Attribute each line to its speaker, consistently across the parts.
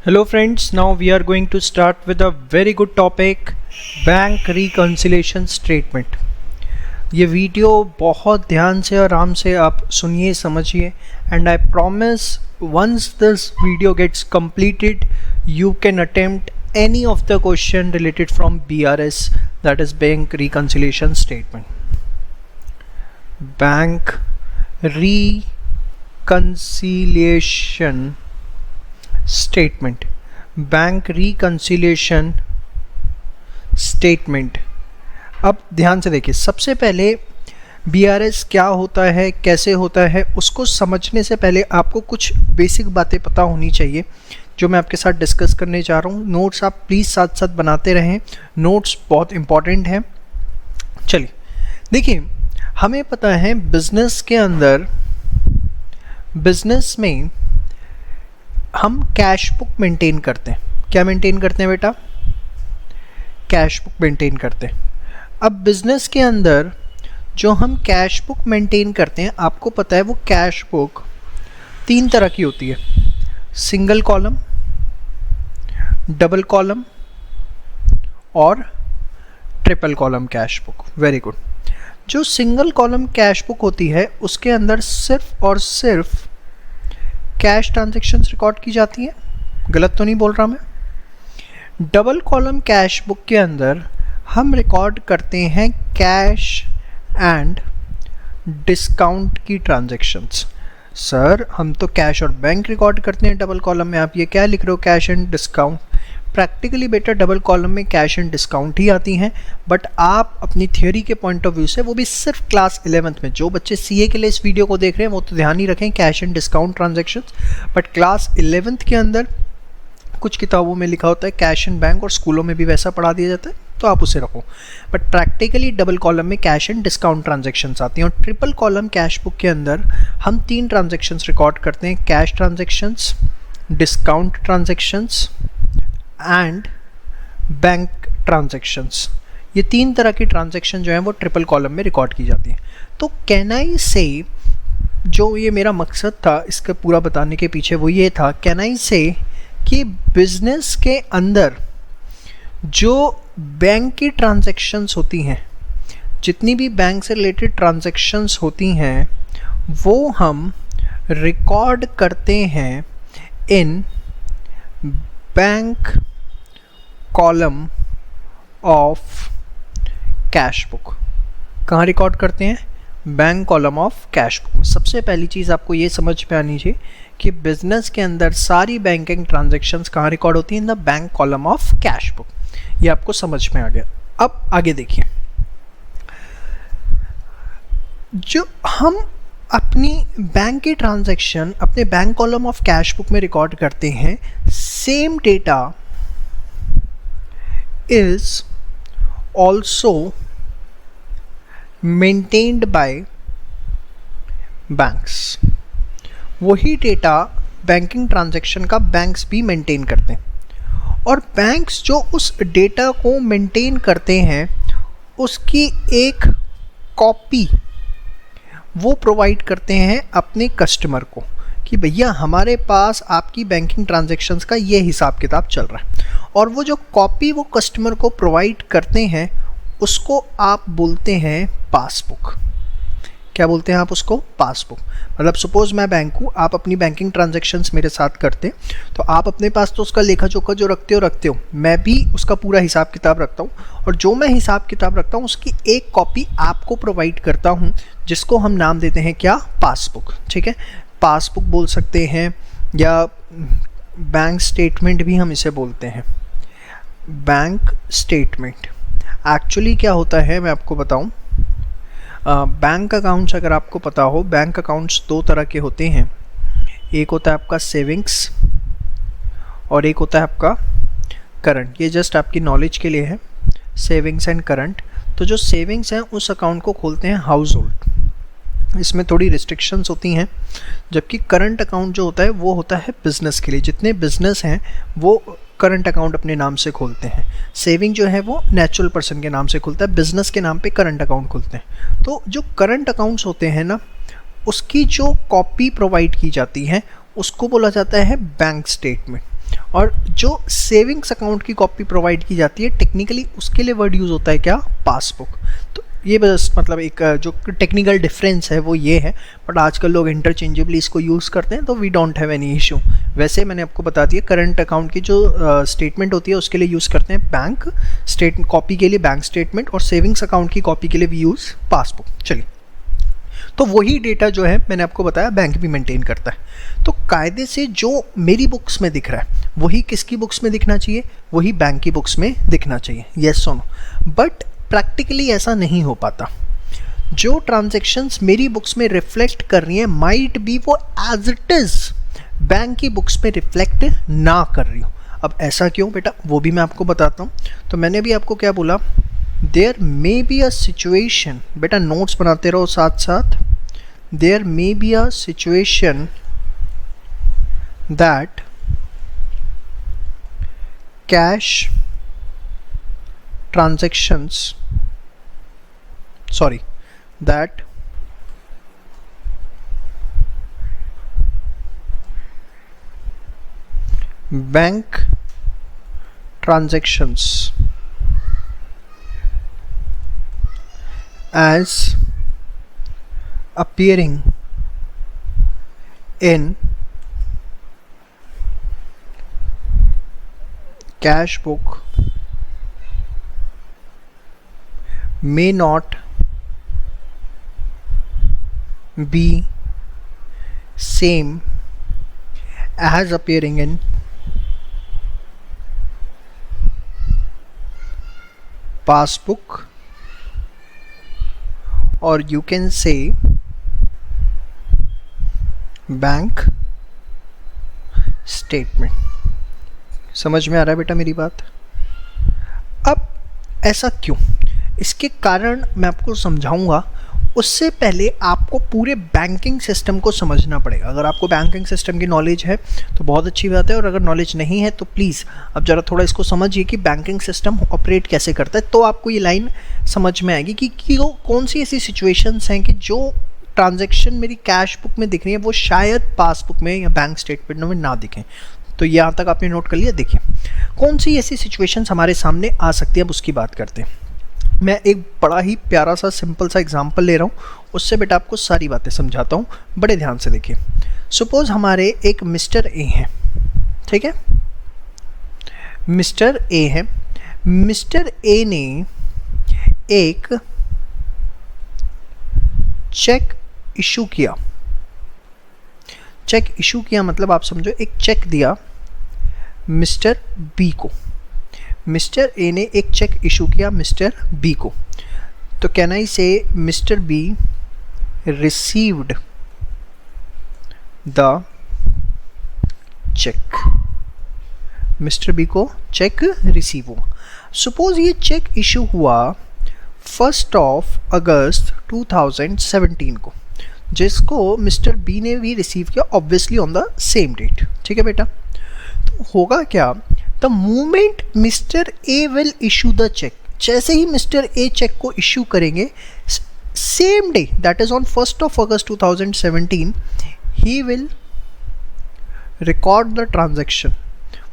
Speaker 1: Hello friends, now we are going to start with a very good topic, bank reconciliation statement। ये video बहुत ध्यान से आराम से आप सुनिए समझिए and I promise once this video gets completed you can attempt any of the question related from BRS, that is bank reconciliation statement। Bank reconciliation statement, bank reconciliation statement. अब ध्यान से देखिए, सबसे पहले बीआरएस क्या होता है, कैसे होता है, उसको समझने से पहले आपको कुछ बेसिक बातें पता होनी चाहिए जो मैं आपके साथ डिस्कस करने जा रहा हूँ। नोट्स आप प्लीज़ साथ साथ बनाते रहें, नोट्स बहुत इंपॉर्टेंट हैं। चलिए देखिए, हमें पता है बिजनेस के अंदर, बिजनेस में हम कैश बुक मेंटेन करते हैं। क्या मेंटेन करते हैं बेटा? कैश बुक मेंटेन करते हैं। अब बिजनेस के अंदर जो हम कैश बुक मेंटेन करते हैं, आपको पता है वो कैश बुक तीन तरह की होती है, सिंगल कॉलम, डबल कॉलम और triple column cash book. Very good. जो सिंगल कॉलम कैश बुक होती है उसके अंदर सिर्फ और सिर्फ कैश ट्रांजैक्शंस रिकॉर्ड की जाती हैं, गलत तो नहीं बोल रहा मैं। डबल कॉलम कैश बुक के अंदर हम रिकॉर्ड करते हैं कैश एंड डिस्काउंट की ट्रांजैक्शंस। सर हम तो कैश और बैंक रिकॉर्ड करते हैं डबल कॉलम में, आप ये क्या लिख रहे हो कैश एंड डिस्काउंट? प्रैक्टिकली बेटा डबल कॉलम में कैश एंड डिस्काउंट ही आती हैं, बट आप अपनी थियोरी के पॉइंट ऑफ व्यू से, वो भी सिर्फ क्लास 11th में, जो बच्चे सीए के लिए इस वीडियो को देख रहे हैं वो तो ध्यान ही रखें cash and discount transactions, but class 11th के अंदर कुछ किताबों में लिखा होता है कैश एंड बैंक, और स्कूलों में भी वैसा पढ़ा दिया जाता है, तो आप उसे रखो। बट प्रैक्टिकली डबल कॉलम में कैश एंड डिस्काउंट ट्रांजैक्शंस आती हैं। और ट्रिपल कॉलम कैश बुक के अंदर हम तीन ट्रांजैक्शंस रिकॉर्ड करते हैं, cash transactions, discount transactions and bank transactions. ये तीन तरह की ट्रांजैक्शन जो है वो ट्रिपल कॉलम में रिकॉर्ड की जाती है। तो कैन आई से, जो ये मेरा मकसद था इसका पूरा बताने के पीछे वो ये था, कैन आई से कि बिजनेस के अंदर जो बैंक की ट्रांजैक्शंस होती हैं, जितनी भी बैंक से रिलेटेड ट्रांजैक्शंस होती हैं, वो हम रिकॉर्ड करते हैं in bank column of cash book. कहाँ रिकॉर्ड करते हैं? Bank column of cash book में। सबसे पहली चीज़ आपको ये समझ में आनी चाहिए कि बिजनेस के अंदर सारी बैंकिंग ट्रांजैक्शंस कहाँ रिकॉर्ड होती हैं? In the bank column of cash book. ये आपको समझ में आ गया। अब आगे देखिए, जो हम अपनी बैंक की ट्रांजैक्शन अपने bank column of cash book में रिकॉर्ड करते हैं, same data is also maintained by banks. वही डेटा बैंकिंग ट्रांजैक्शन का बैंक्स भी मेंटेन करते हैं, और बैंक्स जो उस डेटा को मेंटेन करते हैं उसकी एक कॉपी वो प्रोवाइड करते हैं अपने कस्टमर को कि भैया हमारे पास आपकी बैंकिंग ट्रांजैक्शंस का ये हिसाब किताब चल रहा है। और वो जो कॉपी वो कस्टमर को प्रोवाइड करते हैं उसको आप बोलते हैं पासबुक। क्या बोलते हैं आप उसको? पासबुक। मतलब सपोज मैं बैंक हूँ, आप अपनी बैंकिंग ट्रांजैक्शंस मेरे साथ करते हैं, तो आप अपने पास तो उसका लेखा जोखा जो रखते हो, मैं भी उसका पूरा हिसाब किताब रखता हूँ, और जो मैं हिसाब किताब रखता हूँ उसकी एक कॉपी आपको प्रोवाइड करता हूँ, जिसको हम नाम देते हैं क्या? पासबुक। ठीक है, पासबुक बोल सकते हैं या बैंक स्टेटमेंट भी हम इसे बोलते हैं। बैंक स्टेटमेंट एक्चुअली क्या होता है मैं आपको बताऊं। बैंक अकाउंट्स अगर आपको पता हो, बैंक अकाउंट्स दो तरह के होते हैं, एक होता है आपका सेविंग्स और एक होता है आपका करंट। ये जस्ट आपकी नॉलेज के लिए है, सेविंग्स एंड करंट। तो जो सेविंग्स हैं उस अकाउंट को खोलते हैं हाउस होल्ड, इसमें थोड़ी रिस्ट्रिक्शंस होती हैं, जबकि करंट अकाउंट जो होता है वो होता है बिज़नेस के लिए। जितने बिज़नेस हैं वो करंट अकाउंट अपने नाम से खोलते हैं। सेविंग जो है वो नेचुरल पर्सन के नाम से खुलता है, बिजनेस के नाम पे करंट अकाउंट खुलते हैं। तो जो करंट अकाउंट्स होते हैं ना, उसकी जो कॉपी प्रोवाइड की जाती है उसको बोला जाता है बैंक स्टेटमेंट। और जो सेविंग्स अकाउंट की कॉपी प्रोवाइड की जाती है टेक्निकली उसके लिए वर्ड यूज़ होता है क्या, पासबुक। तो ये बस मतलब एक जो टेक्निकल डिफरेंस है वो ये है, बट आजकल लोग इंटरचेंजेबली इसको यूज़ करते हैं तो we don't have any issue. वैसे मैंने आपको बता दिया करंट अकाउंट की जो स्टेटमेंट होती है उसके लिए यूज़ करते हैं बैंक स्टेट कॉपी के लिए बैंक स्टेटमेंट, और सेविंग्स अकाउंट की कॉपी के लिए वी यूज़ पासबुक। चलिए, तो वही डेटा जो है मैंने आपको बताया बैंक भी मेंटेन करता है। तो कायदे से जो मेरी बुक्स में दिख रहा है वही किसकी बुक्स में दिखना चाहिए, वही बैंक की बुक्स में दिखना चाहिए, येस और नो। बट प्रैक्टिकली ऐसा नहीं हो पाता। जो ट्रांजैक्शंस मेरी बुक्स में रिफ्लेक्ट कर रही हैं माइट बी वो एज इट इज़ बैंक की बुक्स में रिफ्लेक्ट ना कर रही हो। अब ऐसा क्यों बेटा, वो भी मैं आपको बताता हूँ। तो मैंने भी आपको क्या बोला, there may be a situation, बेटा नोट्स बनाते रहो साथ साथ। There may be a situation that cash transactions, sorry, that bank transactions as appearing in cash book may not be same as appearing in passbook, or you can say bank statement. समझ में आ रहा है बेटा मेरी बात? अब ऐसा क्यों, इसके कारण मैं आपको समझाऊंगा। उससे पहले आपको पूरे बैंकिंग सिस्टम को समझना पड़ेगा। अगर आपको बैंकिंग सिस्टम की नॉलेज है तो बहुत अच्छी बात है, और अगर नॉलेज नहीं है तो प्लीज़ अब ज़रा थोड़ा इसको समझिए कि बैंकिंग सिस्टम ऑपरेट कैसे करता है, तो आपको ये लाइन समझ में आएगी कि वो कौन सी ऐसी सिचुएशंस हैं कि जो ट्रांजैक्शन मेरी कैश बुक में दिख रही है वो शायद पासबुक में या बैंक स्टेटमेंट में ना दिखें। तो यहाँ तक आपने नोट कर लिया। देखिए कौन सी ऐसी सिचुएशंस हमारे सामने आ सकती है, अब उसकी बात करते हैं। मैं एक बड़ा ही प्यारा सा सिंपल सा एग्जांपल ले रहा हूँ, उससे बेटा आपको सारी बातें समझाता हूँ, बड़े ध्यान से देखिए। सपोज हमारे एक मिस्टर ए हैं, ठीक है, मिस्टर ए है। मिस्टर ए ने एक चेक इशू किया। चेक इशू किया मतलब आप समझो एक चेक दिया मिस्टर बी को। मिस्टर ए ने एक चेक इशू किया मिस्टर बी को। तो can I say mister B received the cheque. Mister B को चेक रिसीव हुआ। सपोज ये चेक इशू हुआ 1 अगस्त 2017 को, जिसको मिस्टर बी ने भी रिसीव किया obviously on the same date. ठीक है बेटा, तो होगा क्या, the moment mister A will issue the cheque, जैसे ही मिस्टर ए चेक को इशू करेंगे same day that is on 1 August 2017 he will record the transaction.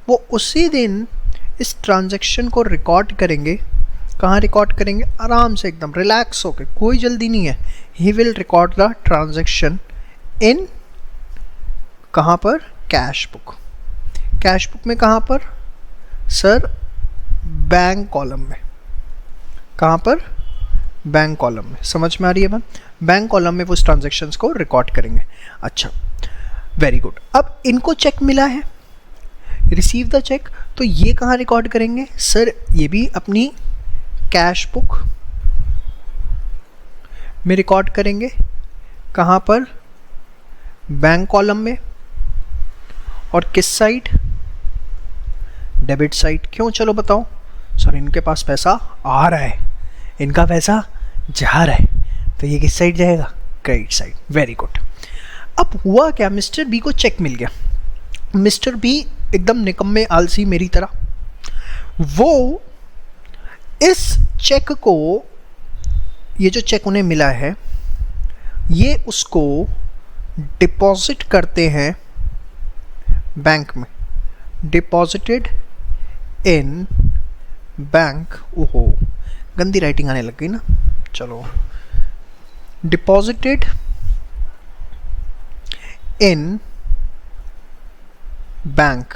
Speaker 1: वो उसी दिन इस ट्रांजैक्शन को रिकॉर्ड करेंगे। कहाँ रिकॉर्ड करेंगे, आराम से एकदम रिलैक्स होकर, कोई जल्दी नहीं है। ही will record the transaction in कहाँ पर, कैश बुक। कैश बुक में कहाँ पर सर, बैंक कॉलम में। कहाँ पर, बैंक कॉलम में। समझ में आ रही है बात? बैंक कॉलम में वो उस ट्रांजैक्शंस को रिकॉर्ड करेंगे। अच्छा वेरी गुड। अब इनको चेक मिला है, रिसीव द चेक, तो ये कहाँ रिकॉर्ड करेंगे सर, ये भी अपनी कैश बुक में रिकॉर्ड करेंगे। कहाँ पर, बैंक कॉलम में। और किस साइड, डेबिट साइड। क्यों, चलो बताओ सर, इनके पास पैसा आ रहा है, इनका पैसा जा रहा है, तो ये किस साइड जाएगा, क्रेडिट साइड। Very good. अब हुआ क्या, मिस्टर बी को चेक मिल गया। मिस्टर बी एकदम निकम्मे आलसी मेरी तरह, वो इस चेक को, ये जो चेक उन्हें मिला है ये उसको डिपॉजिट करते हैं बैंक में। डिपॉजिटेड इन बैंक, ओहो गंदी राइटिंग आने लग गई ना, चलो, डिपॉजिटेड इन बैंक,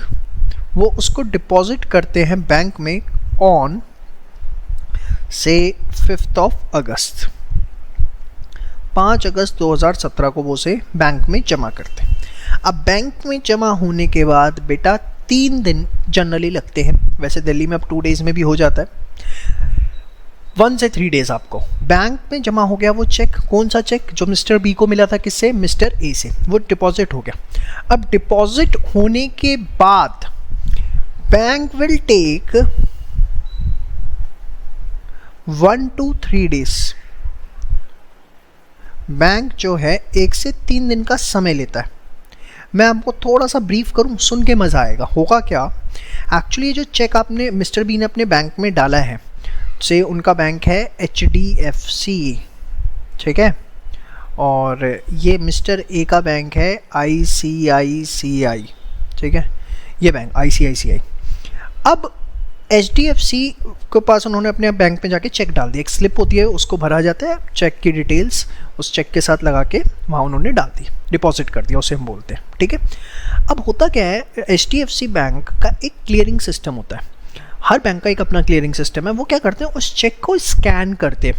Speaker 1: वो उसको डिपॉजिट करते हैं बैंक में ऑन से 5 अगस्त, 5 अगस्त 2017 को वो उसे बैंक में जमा करते हैं। अब बैंक में जमा होने के बाद बेटा 3 दिन जनरली लगते हैं, वैसे दिल्ली में अब 2 डेज़ में भी हो जाता है, 1 से 3 डेज़ आपको। बैंक में जमा हो गया वो चेक, कौन सा चेक, जो मिस्टर बी को मिला था, किससे, मिस्टर ए से, वो डिपॉजिट हो गया। अब डिपॉजिट होने के बाद bank will take 1 to 3 days, bank जो है 1 से 3 दिन का समय लेता है। मैं आपको थोड़ा सा ब्रीफ करूं, सुन के मज़ा आएगा। होगा क्या, एक्चुअली ये जो चेक आपने मिस्टर बी ने अपने बैंक में डाला है, से उनका बैंक है HDFC, ठीक है, और ये मिस्टर ए का बैंक है ICICI, ठीक है, ये बैंक ICICI। अब HDFC के पास उन्होंने अपने बैंक में जाके चेक डाल दिया, एक स्लिप होती है उसको भरा जाता है, चेक की डिटेल्स उस चेक के साथ लगा के वहाँ उन्होंने डाल दी, डिपॉजिट कर दिया, उसे हम बोलते हैं, ठीक है। अब होता क्या है, HDFC बैंक का एक क्लियरिंग सिस्टम होता है, हर बैंक का एक अपना क्लियरिंग सिस्टम है। वो क्या करते हैं, उस चेक को स्कैन करते हैं,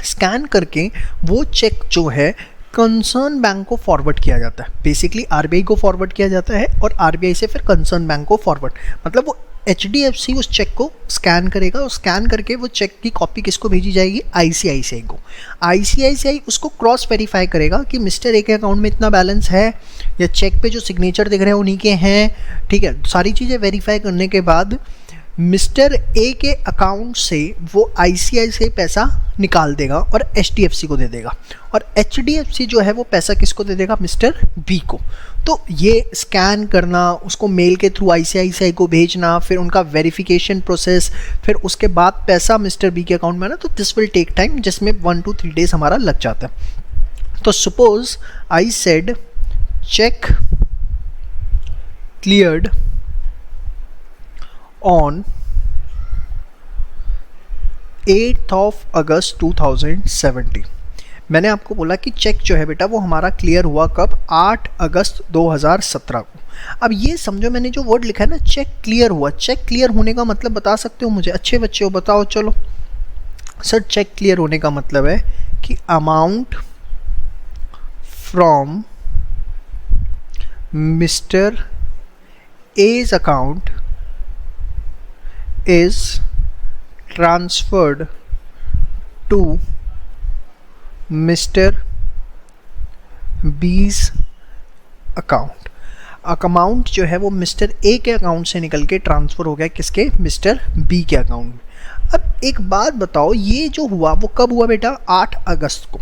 Speaker 1: स्कैन करके वो चेक जो है कंसर्न बैंक को फॉरवर्ड किया जाता है, बेसिकली RBI को फॉरवर्ड किया जाता है, और RBI से फिर कंसर्न बैंक को फॉरवर्ड, मतलब वो HDFC उस चेक को स्कैन करेगा, और स्कैन करके वो चेक की कॉपी किसको भेजी जाएगी, ICICI को। ICICI उसको क्रॉस वेरीफाई करेगा कि मिस्टर ए के अकाउंट में इतना बैलेंस है, या चेक पे जो सिग्नेचर दिख रहे हैं उन्हीं के हैं, ठीक है। सारी चीज़ें वेरीफाई करने के बाद मिस्टर ए के अकाउंट से वो ICICI पैसा निकाल देगा और HDFC को दे देगा, और HDFC जो है वो पैसा किसको दे देगा, मिस्टर बी को। तो ये स्कैन करना, उसको मेल के थ्रू ICICI को भेजना, फिर उनका वेरिफिकेशन प्रोसेस, फिर उसके बाद पैसा मिस्टर बी के अकाउंट में आना, तो दिस विल टेक टाइम, जिसमें 1 to 3 डेज हमारा लग जाता है। तो suppose I said cheque cleared on 8 August 2017। मैंने आपको बोला कि चेक जो है बेटा वो हमारा क्लियर हुआ कब, 8 अगस्त 2017 को। अब ये समझो, मैंने जो वर्ड लिखा है ना, चेक क्लियर हुआ, चेक क्लियर होने का मतलब बता सकते हो मुझे, अच्छे बच्चे हो बताओ, चलो। सर चेक क्लियर होने का मतलब है कि amount from mister A's account is transferred to Mr. B's account। Account जो है वो मिस्टर ए के अकाउंट से निकल के ट्रांसफ़र हो गया किसके, मिस्टर बी के अकाउंट में। अब एक बात बताओ, ये जो हुआ वो कब हुआ बेटा, 8 अगस्त को।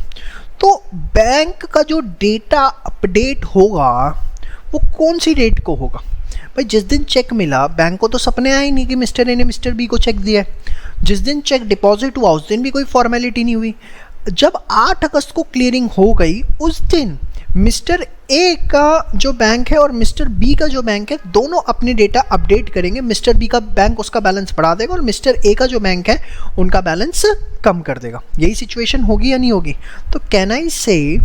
Speaker 1: तो बैंक का जो डेटा अपडेट होगा वो कौन सी डेट को होगा भाई, जिस दिन चेक मिला, बैंक को तो सपने आए नहीं कि मिस्टर ए ने मिस्टर बी को चेक दिया है। जिस दिन चेक डिपॉजिट हुआ उस दिन भी कोई फॉर्मेलिटी नहीं हुई। जब 8 अगस्त को क्लियरिंग हो गई, उस दिन मिस्टर ए का जो बैंक है और मिस्टर बी का जो बैंक है, दोनों अपने डेटा अपडेट करेंगे। मिस्टर बी का बैंक उसका बैलेंस बढ़ा देगा और मिस्टर ए का जो बैंक है उनका बैलेंस कम कर देगा। यही सिचुएशन होगी या नहीं होगी? तो कैन आई से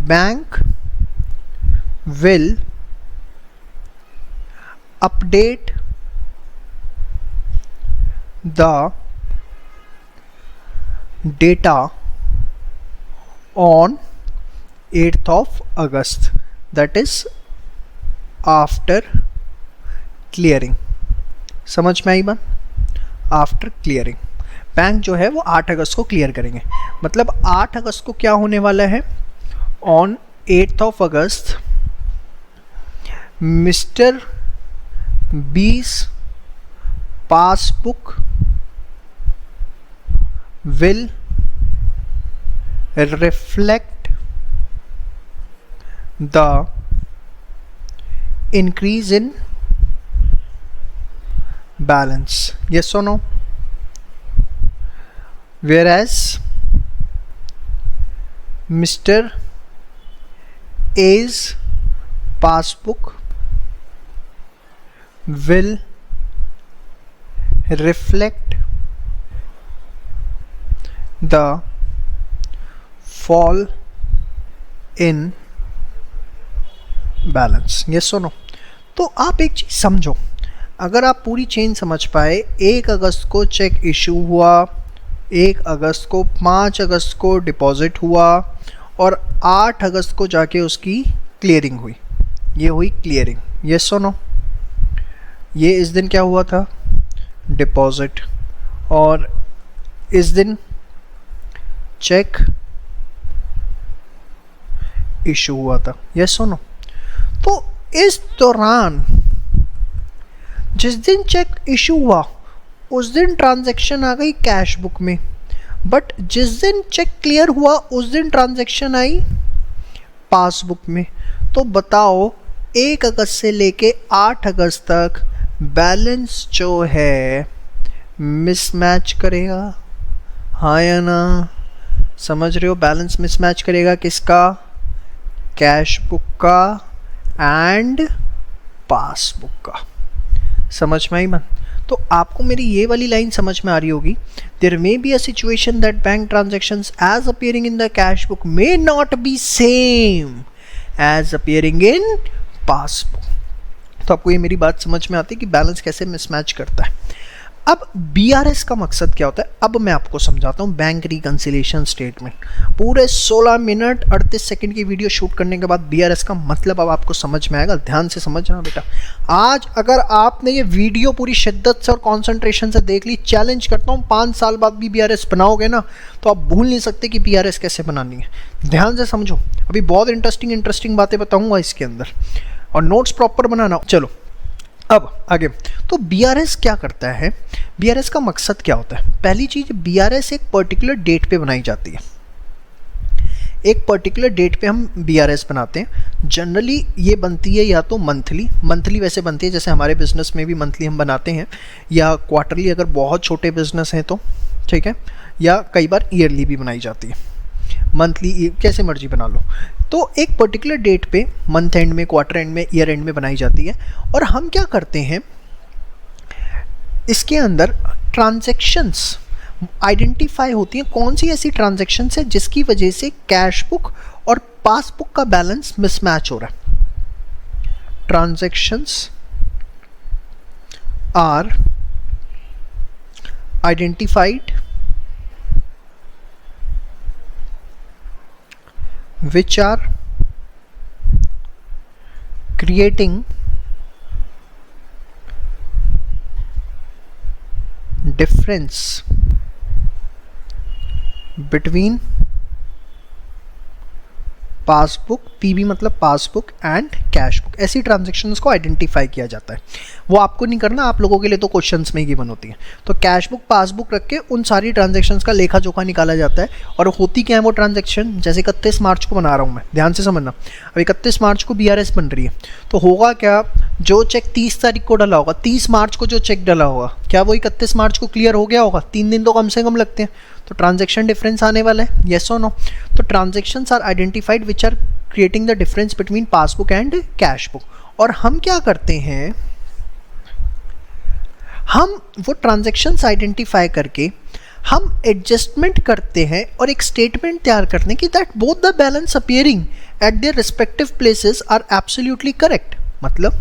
Speaker 1: bank will update the data on 8th of August, that is after clearing। समझ में आई बात? आफ्टर क्लियरिंग बैंक जो है वो 8 अगस्त को क्लियर करेंगे। मतलब 8 अगस्त को क्या होने वाला है, on 8th of August mister B's passbook will reflect the increase in balance, yes or no? Whereas Mr. A's passbook will reflect the fall in balance. Yes और नो? तो आप एक चीज़ समझो, अगर आप पूरी चेन समझ पाए, 1 अगस्त को चेक इशू हुआ, 1 अगस्त को, 5 अगस्त को डिपॉजिट हुआ और 8 अगस्त को जाके उसकी क्लियरिंग हुई। ये हुई क्लियरिंग। यस और नो? ये इस दिन क्या हुआ था? डिपॉजिट। और इस दिन चेक इशू हुआ था। यस और नो? तो इस दौरान जिस दिन चेक इशू हुआ उस दिन ट्रांजैक्शन आ गई कैश बुक में, बट जिस दिन चेक क्लियर हुआ उस दिन ट्रांजैक्शन आई पासबुक में। तो बताओ 1 अगस्त से लेके 8 अगस्त तक बैलेंस जो है मिसमैच करेगा, हाँ या ना? समझ रहे हो? बैलेंस मिसमैच करेगा किसका? कैश बुक का एंड पासबुक का। समझ में आई मन? तो आपको मेरी ये वाली लाइन समझ में आ रही होगी, there may be a situation that bank transactions as appearing in the cash book may not be same as appearing in passbook. तो आपको ये मेरी बात समझ में आती है कि बैलेंस कैसे मिसमैच करता है। अब BRS का मकसद क्या होता है, अब मैं आपको समझाता हूँ। बैंक रिकंसिलिएशन स्टेटमेंट, पूरे 16 मिनट 38 सेकंड की वीडियो शूट करने के बाद BRS का मतलब अब आपको समझ में आएगा। ध्यान से समझना बेटा। आज अगर आपने ये वीडियो पूरी शिद्दत से और कॉन्सेंट्रेशन से देख ली, चैलेंज करता हूँ 5 साल बाद भी BRS बनाओगे ना तो आप भूल नहीं सकते कि BRS कैसे बनानी है। ध्यान से समझो, अभी बहुत इंटरेस्टिंग बातें बताऊँगा इसके अंदर, और नोट्स प्रॉपर बनाना। चलो अब आगे। तो BRS क्या करता है, BRS का मकसद क्या होता है? पहली चीज, BRS एक पर्टिकुलर डेट पे बनाई जाती है। एक पर्टिकुलर डेट पे हम BRS बनाते हैं। जनरली ये बनती है या तो मंथली वैसे बनती है, जैसे हमारे बिजनेस में भी मंथली हम बनाते हैं, या क्वार्टरली अगर बहुत छोटे बिजनेस हैं तो, ठीक है, या कई बार ईयरली भी बनाई जाती है। मंथली कैसे मर्जी बना लो। तो एक पर्टिकुलर डेट पे मंथ एंड में, क्वार्टर एंड में, ईयर एंड में बनाई जाती है। और हम क्या करते हैं, इसके अंदर ट्रांजैक्शंस आइडेंटिफाई होती हैं। कौन सी ऐसी ट्रांजैक्शंस है जिसकी वजह से कैश बुक और पासबुक का बैलेंस मिसमैच हो रहा है। Transactions are identified which are creating difference between passbook, PB मतलब पासबुक एंड कैश बुक। ऐसी ट्रांजैक्शंस को आइडेंटिफाई किया जाता है। वो आपको नहीं करना, आप लोगों के लिए तो क्वेश्चंस में ही गिवन होती है। तो कैश बुक, पासबुक रख के उन सारी ट्रांजैक्शंस का लेखा जोखा निकाला जाता है। और होती क्या है वो ट्रांजैक्शन, जैसे 31 मार्च को बना रहा हूँ मैं, ध्यान से समझना। अब 31 मार्च को BRS बन रही है, तो होगा क्या, जो चेक 30 तारीख को डला होगा, 30 मार्च को जो चेक डला होगा, क्या वो 31 मार्च को क्लियर हो गया होगा? 3 दिन तो कम से कम लगते हैं। तो ट्रांजैक्शन डिफरेंस आने वाला है, येस और नो? तो transactions are identified which are creating the difference between passbook and cash book. और हम क्या करते हैं, हम वो ट्रांजैक्शंस आइडेंटिफाई करके हम एडजस्टमेंट करते हैं और एक स्टेटमेंट तैयार करते हैं कि that both the balance appearing at their respective places are absolutely correct. मतलब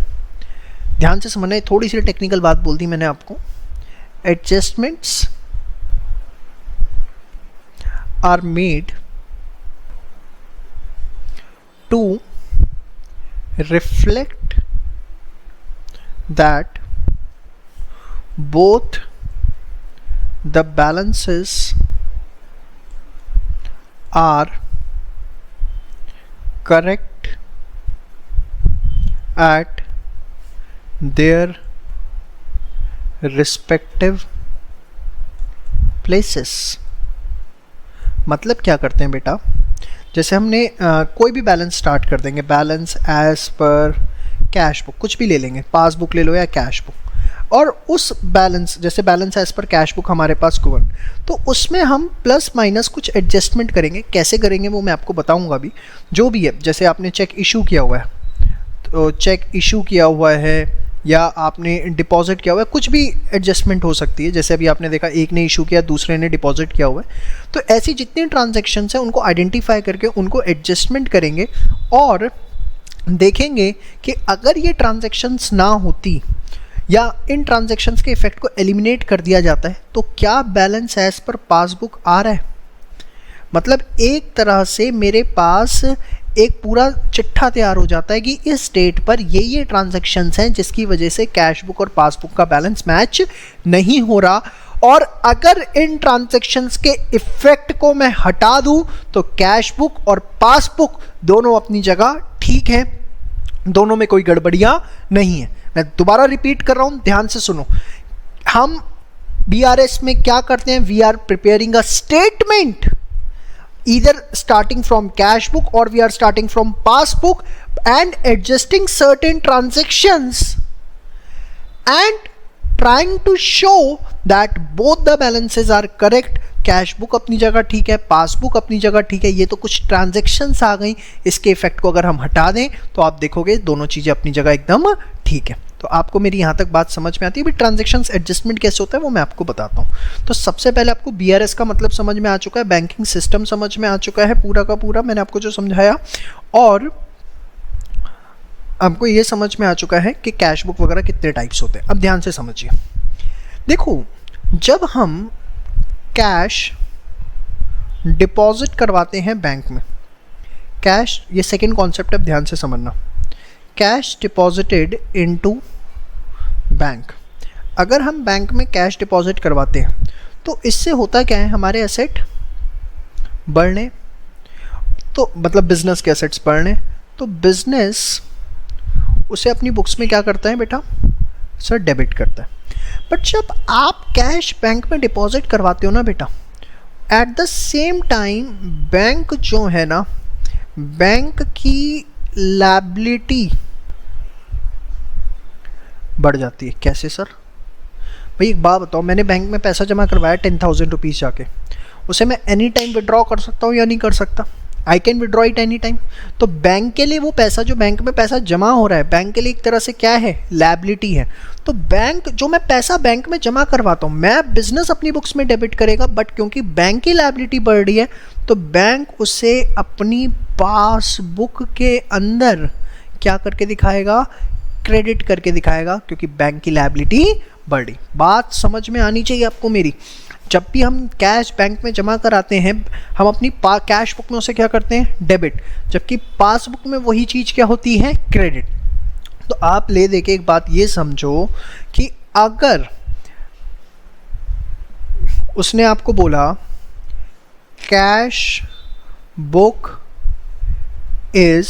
Speaker 1: ध्यान से समझना, थोड़ी सी टेक्निकल बात बोल दी मैंने आपको। Adjustments are made to reflect that both the balances are correct at their respective places। मतलब क्या करते हैं बेटा, जैसे हमने कोई भी बैलेंस स्टार्ट कर देंगे, balance as per cash book, कुछ भी ले लेंगे, पासबुक ले लो या कैश बुक, और उस बैलेंस, जैसे balance as per cash book हमारे पास कौन, तो उसमें हम प्लस माइनस कुछ एडजस्टमेंट करेंगे। कैसे करेंगे वो मैं आपको बताऊंगा अभी। जो भी है, जैसे आपने चेक इशू किया हुआ है, तो चेक इशू किया हुआ है या आपने डिपॉजिट किया हुआ है, कुछ भी एडजस्टमेंट हो सकती है। जैसे अभी आपने देखा एक ने इशू किया, दूसरे ने डिपॉजिट किया हुआ है। तो ऐसी जितनी ट्रांजैक्शंस हैं उनको आइडेंटिफाई करके उनको एडजस्टमेंट करेंगे और देखेंगे कि अगर ये ट्रांजैक्शंस ना होती या इन ट्रांजैक्शंस के इफेक्ट को एलिमिनेट कर दिया जाता है तो क्या बैलेंस एज पर पासबुक आ रहा है। मतलब एक तरह से मेरे पास एक पूरा चिट्ठा तैयार हो जाता है कि इस डेट पर ये ट्रांजैक्शंस हैं जिसकी वजह से कैश बुक और पासबुक का बैलेंस मैच नहीं हो रहा। और अगर इन ट्रांजैक्शंस के इफेक्ट को मैं हटा दूं तो कैश बुक और पासबुक दोनों अपनी जगह ठीक है, दोनों में कोई गड़बड़ियां नहीं है। मैं दोबारा रिपीट कर रहा हूं, ध्यान से सुनो। हम बीआरएस में क्या करते हैं, we are preparing a statement either starting from cash book or we are starting from passbook and adjusting certain transactions and trying to show that both the balances are correct। Cash book अपनी जगह ठीक है, passbook अपनी जगह ठीक है। ये तो कुछ ट्रांजैक्शंस आ गई, इसके इफेक्ट को अगर हम हटा दें तो आप देखोगे दोनों चीज़ें अपनी जगह एकदम ठीक है। तो आपको मेरी यहाँ तक बात समझ में आती है। भी ट्रांजैक्शंस एडजस्टमेंट कैसे होता है वो मैं आपको बताता हूँ। तो सबसे पहले आपको बीआरएस का मतलब समझ में आ चुका है, बैंकिंग सिस्टम समझ में आ चुका है पूरा का पूरा, मैंने आपको जो समझाया, और आपको ये समझ में आ चुका है कि कैश बुक वगैरह कितने टाइप्स होते हैं। अब ध्यान से समझिए, देखो जब हम कैश डिपॉजिट करवाते हैं बैंक में, कैश, ये सेकंड कॉन्सेप्ट है, ध्यान से समझना, कैश डिपॉजिटेड इनटू बैंक। अगर हम बैंक में कैश डिपॉजिट करवाते हैं तो इससे होता क्या है, हमारे एसेट बढ़ने, तो मतलब बिजनेस के एसेट्स बढ़ने, तो बिजनेस उसे अपनी बुक्स में क्या करता है बेटा, सर डेबिट करता है। बट जब आप कैश बैंक में डिपॉजिट करवाते हो ना बेटा, at the same time bank जो है ना, बैंक की लायबिलिटी बढ़ जाती है। कैसे सर? भाई एक बात बताओ, मैंने बैंक में पैसा जमा करवाया 10,000 रुपीज़ जाके, उसे मैं एनी टाइम विड्रॉ कर सकता हूँ या नहीं कर सकता? I can withdraw it any time. तो बैंक के लिए वो पैसा, जो बैंक में पैसा जमा हो रहा है, बैंक के लिए एक तरह से क्या है, लायबिलिटी है। तो बैंक, जो मैं पैसा बैंक में जमा करवाता हूँ, मैं बिजनेस अपनी बुक्स में डेबिट करेगा, बट क्योंकि बैंक की लायबिलिटी बढ़ रही है तो बैंक उसे अपनी पासबुक के अंदर क्या करके दिखाएगा, क्रेडिट करके दिखाएगा, क्योंकि बैंक की लायबिलिटी बढ़ रही। बात समझ में आनी चाहिए आपको मेरी। जब भी हम कैश बैंक में जमा कराते हैं, हम अपनी कैश बुक में उसे क्या करते हैं, डेबिट, जबकि पासबुक में वही चीज़ क्या होती है, क्रेडिट। तो आप ले दे के एक बात ये समझो कि अगर उसने आपको बोला cash book is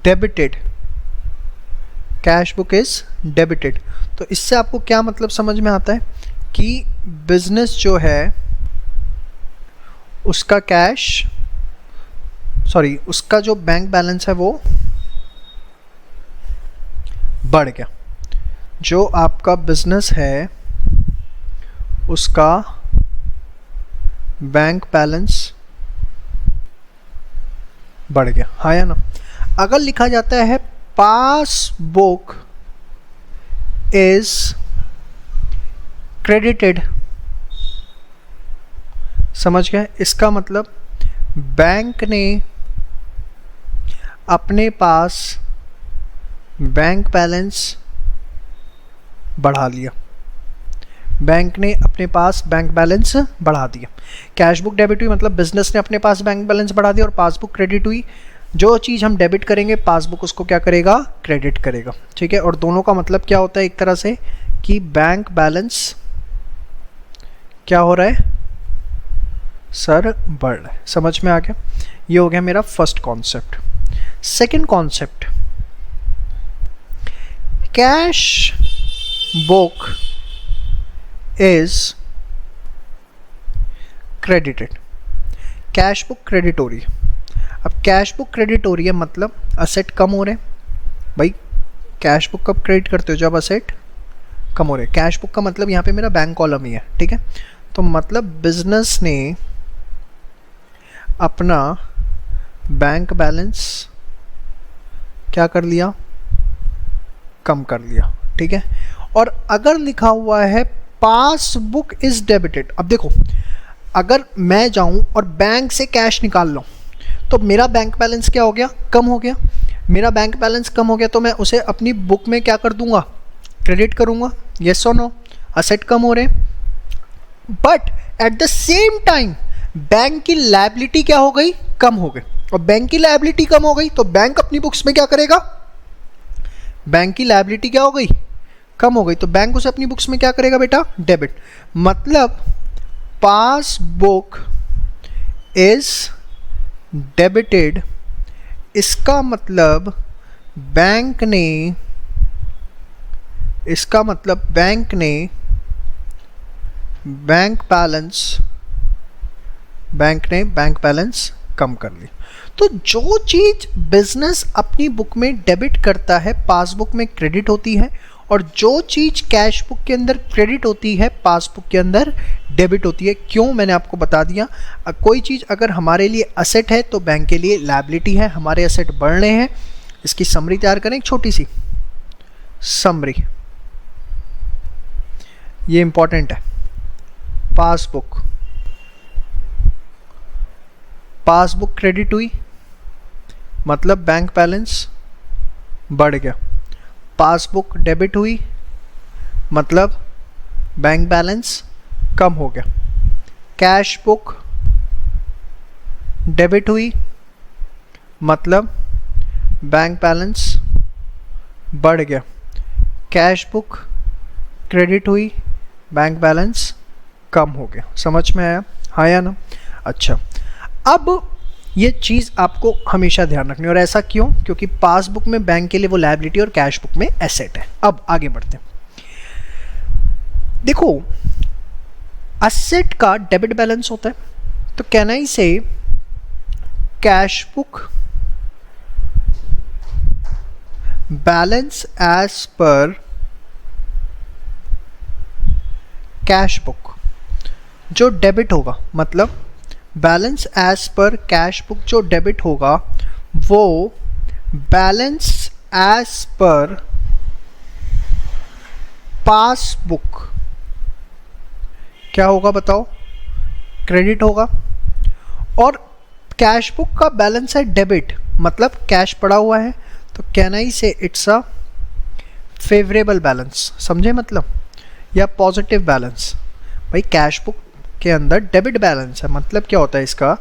Speaker 1: debited, cash book is debited, तो इससे आपको क्या मतलब समझ में आता है कि बिजनेस जो है उसका कैश, सॉरी, उसका जो बैंक बैलेंस है वो बढ़ गया। जो आपका बिजनेस है उसका बैंक बैलेंस बढ़ गया, हाँ या ना? अगर लिखा जाता है पासबुक इज क्रेडिटेड, समझ गए? इसका मतलब बैंक ने अपने पास बैंक बैलेंस बढ़ा लिया, बैंक ने अपने पास बैंक बैलेंस बढ़ा दिया। कैश बुक डेबिट हुई मतलब बिजनेस ने अपने पास बैंक बैलेंस बढ़ा दिया, और पासबुक क्रेडिट हुई, जो चीज़ हम डेबिट करेंगे पासबुक उसको क्या करेगा, क्रेडिट करेगा। ठीक है, और दोनों का मतलब क्या होता है एक तरह से कि बैंक बैलेंस क्या हो रहा है, सर बढ़ रहा है। समझ में आ गया? ये हो गया मेरा first concept. Second concept, cash book is credited, cash book credit हो रही है। अब कैश बुक क्रेडिट हो रही है मतलब असेट कम हो रहे हैं। भाई कैश बुक कब क्रेडिट करते हो, जब असेट कम हो रहे हैं। कैश बुक का मतलब यहाँ पे मेरा बैंक कॉलम ही है, ठीक है। तो मतलब बिजनेस ने अपना बैंक बैलेंस क्या कर लिया, कम कर लिया, ठीक है। और अगर लिखा हुआ है पासबुक इज डेबिटेड, अब देखो अगर मैं जाऊं और बैंक से कैश निकाल लूं तो मेरा बैंक बैलेंस क्या हो गया, कम हो गया। मेरा बैंक बैलेंस कम हो गया तो मैं उसे अपनी बुक में क्या कर दूंगा, क्रेडिट करूंगा, यस और नो, असेट कम हो रहे हैं। But at the same time bank की लायबिलिटी क्या हो गई, कम हो गई। और बैंक की लायबिलिटी कम हो गई तो बैंक अपनी बुक्स में क्या करेगा, बैंक की लायबिलिटी क्या हो गई, कम हो गई, तो बैंक उसे अपनी बुक्स में क्या करेगा बेटा, डेबिट। मतलब पासबुक इज डेबिटेड, इसका मतलब बैंक ने बैंक बैलेंस कम कर ली। तो जो चीज बिजनेस अपनी बुक में डेबिट करता है पासबुक में क्रेडिट होती है, और जो चीज कैश बुक के अंदर क्रेडिट होती है पासबुक के अंदर डेबिट होती है। क्यों, मैंने आपको बता दिया। कोई चीज अगर हमारे लिए असेट है तो बैंक के लिए लायबिलिटी है, हमारे असेट बढ़ रहे हैं। इसकी समरी तैयार करें, एक छोटी सी समरी, ये इंपॉर्टेंट है। पासबुक क्रेडिट हुई मतलब बैंक बैलेंस बढ़ गया, पासबुक डेबिट हुई मतलब बैंक बैलेंस कम हो गया, कैश बुक डेबिट हुई मतलब बैंक बैलेंस बढ़ गया, कैश बुक क्रेडिट हुई बैंक बैलेंस कम हो गया। समझ में आया, हाँ या ना? अच्छा, अब ये चीज़ आपको हमेशा ध्यान रखनी है। और ऐसा क्यों? क्योंकि पासबुक में बैंक के लिए वो लायबिलिटी और कैश बुक में एसेट है। अब आगे बढ़ते हैं। देखो, एसेट का डेबिट बैलेंस होता है, तो can I say cash book balance as per cash book, जो डेबिट होगा, मतलब balance as per cash book जो डेबिट होगा वो बैलेंस एज पर पासबुक क्या होगा बताओ, क्रेडिट होगा। और कैश बुक का बैलेंस है डेबिट, मतलब कैश पड़ा हुआ है, तो कैन आई से इट्स अ फेवरेबल बैलेंस, समझे मतलब, या पॉजिटिव बैलेंस। भाई कैश बुक के अंदर डेबिट बैलेंस है, मतलब क्या होता है इसका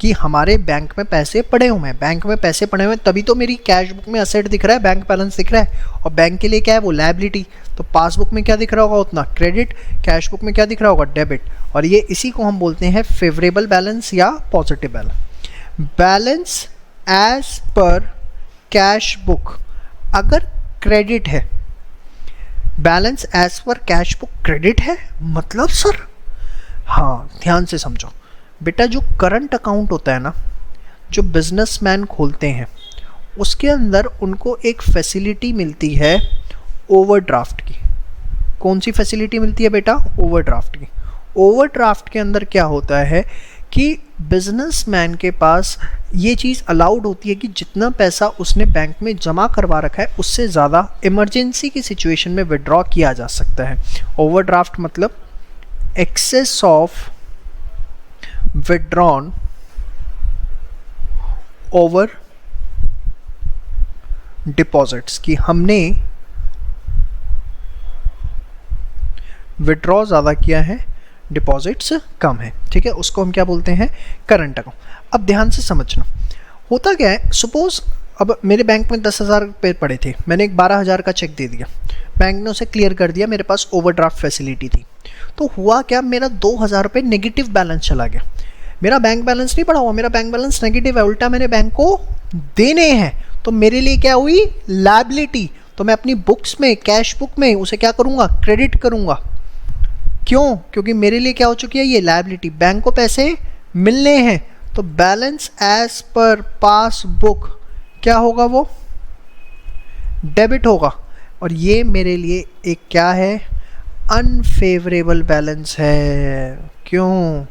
Speaker 1: कि हमारे बैंक में पैसे पड़े हुए हैं, बैंक में पैसे पड़े हुए हैं, तभी तो मेरी कैश बुक में असेट दिख रहा है, बैंक बैलेंस दिख रहा है। और बैंक के लिए क्या है, वो लायबिलिटी। तो पासबुक में क्या दिख रहा होगा, उतना क्रेडिट, कैश बुक में क्या दिख रहा होगा, डेबिट। और ये इसी को हम बोलते हैं फेवरेबल बैलेंस या positive balance. Balance as per cash book अगर क्रेडिट है, balance as per cash book credit है, मतलब सर, हाँ ध्यान से समझो बेटा, जो करंट अकाउंट होता है ना, जो बिजनेसमैन खोलते हैं, उसके अंदर उनको एक फैसिलिटी मिलती है ओवरड्राफ्ट की। कौन सी फैसिलिटी मिलती है बेटा, ओवरड्राफ्ट की। ओवरड्राफ्ट के अंदर क्या होता है कि बिजनेसमैन के पास ये चीज़ अलाउड होती है कि जितना पैसा उसने बैंक में जमा करवा रखा है उससे ज़्यादा इमरजेंसी की सिचुएशन में विड्रॉ किया जा सकता है। ओवरड्राफ्ट मतलब excess of withdrawn over deposits, कि हमने विड्रॉ ज़्यादा किया है, डिपॉजिट्स कम है, ठीक है, उसको हम क्या बोलते हैं, करंट अकाउंट। अब ध्यान से समझना, होता क्या है, सपोज अब मेरे बैंक में 10,000 रुपये पड़े थे, मैंने एक 12,000 का चेक दे दिया, बैंक ने उसे क्लियर कर दिया, मेरे पास ओवरड्राफ्ट फैसिलिटी थी। तो हुआ क्या, मेरा 2,000 रुपये नेगेटिव बैलेंस चला गया। मेरा बैंक बैलेंस नहीं पड़ा हुआ, मेरा बैंक बैलेंस नेगेटिव है, उल्टा मैंने बैंक को देने हैं, तो मेरे लिए क्या हुई, लायबिलिटी। तो मैं अपनी बुक्स में, कैश बुक में उसे क्या करूँगा, क्रेडिट करूँगा। क्यों? क्योंकि मेरे लिए क्या हो चुकी है, ये लायबिलिटी, बैंक को पैसे मिलने हैं, तो बैलेंस एज पर पासबुक क्या होगा, वो डेबिट होगा। और ये मेरे लिए एक क्या है, अनफेवरेबल बैलेंस है। क्यों?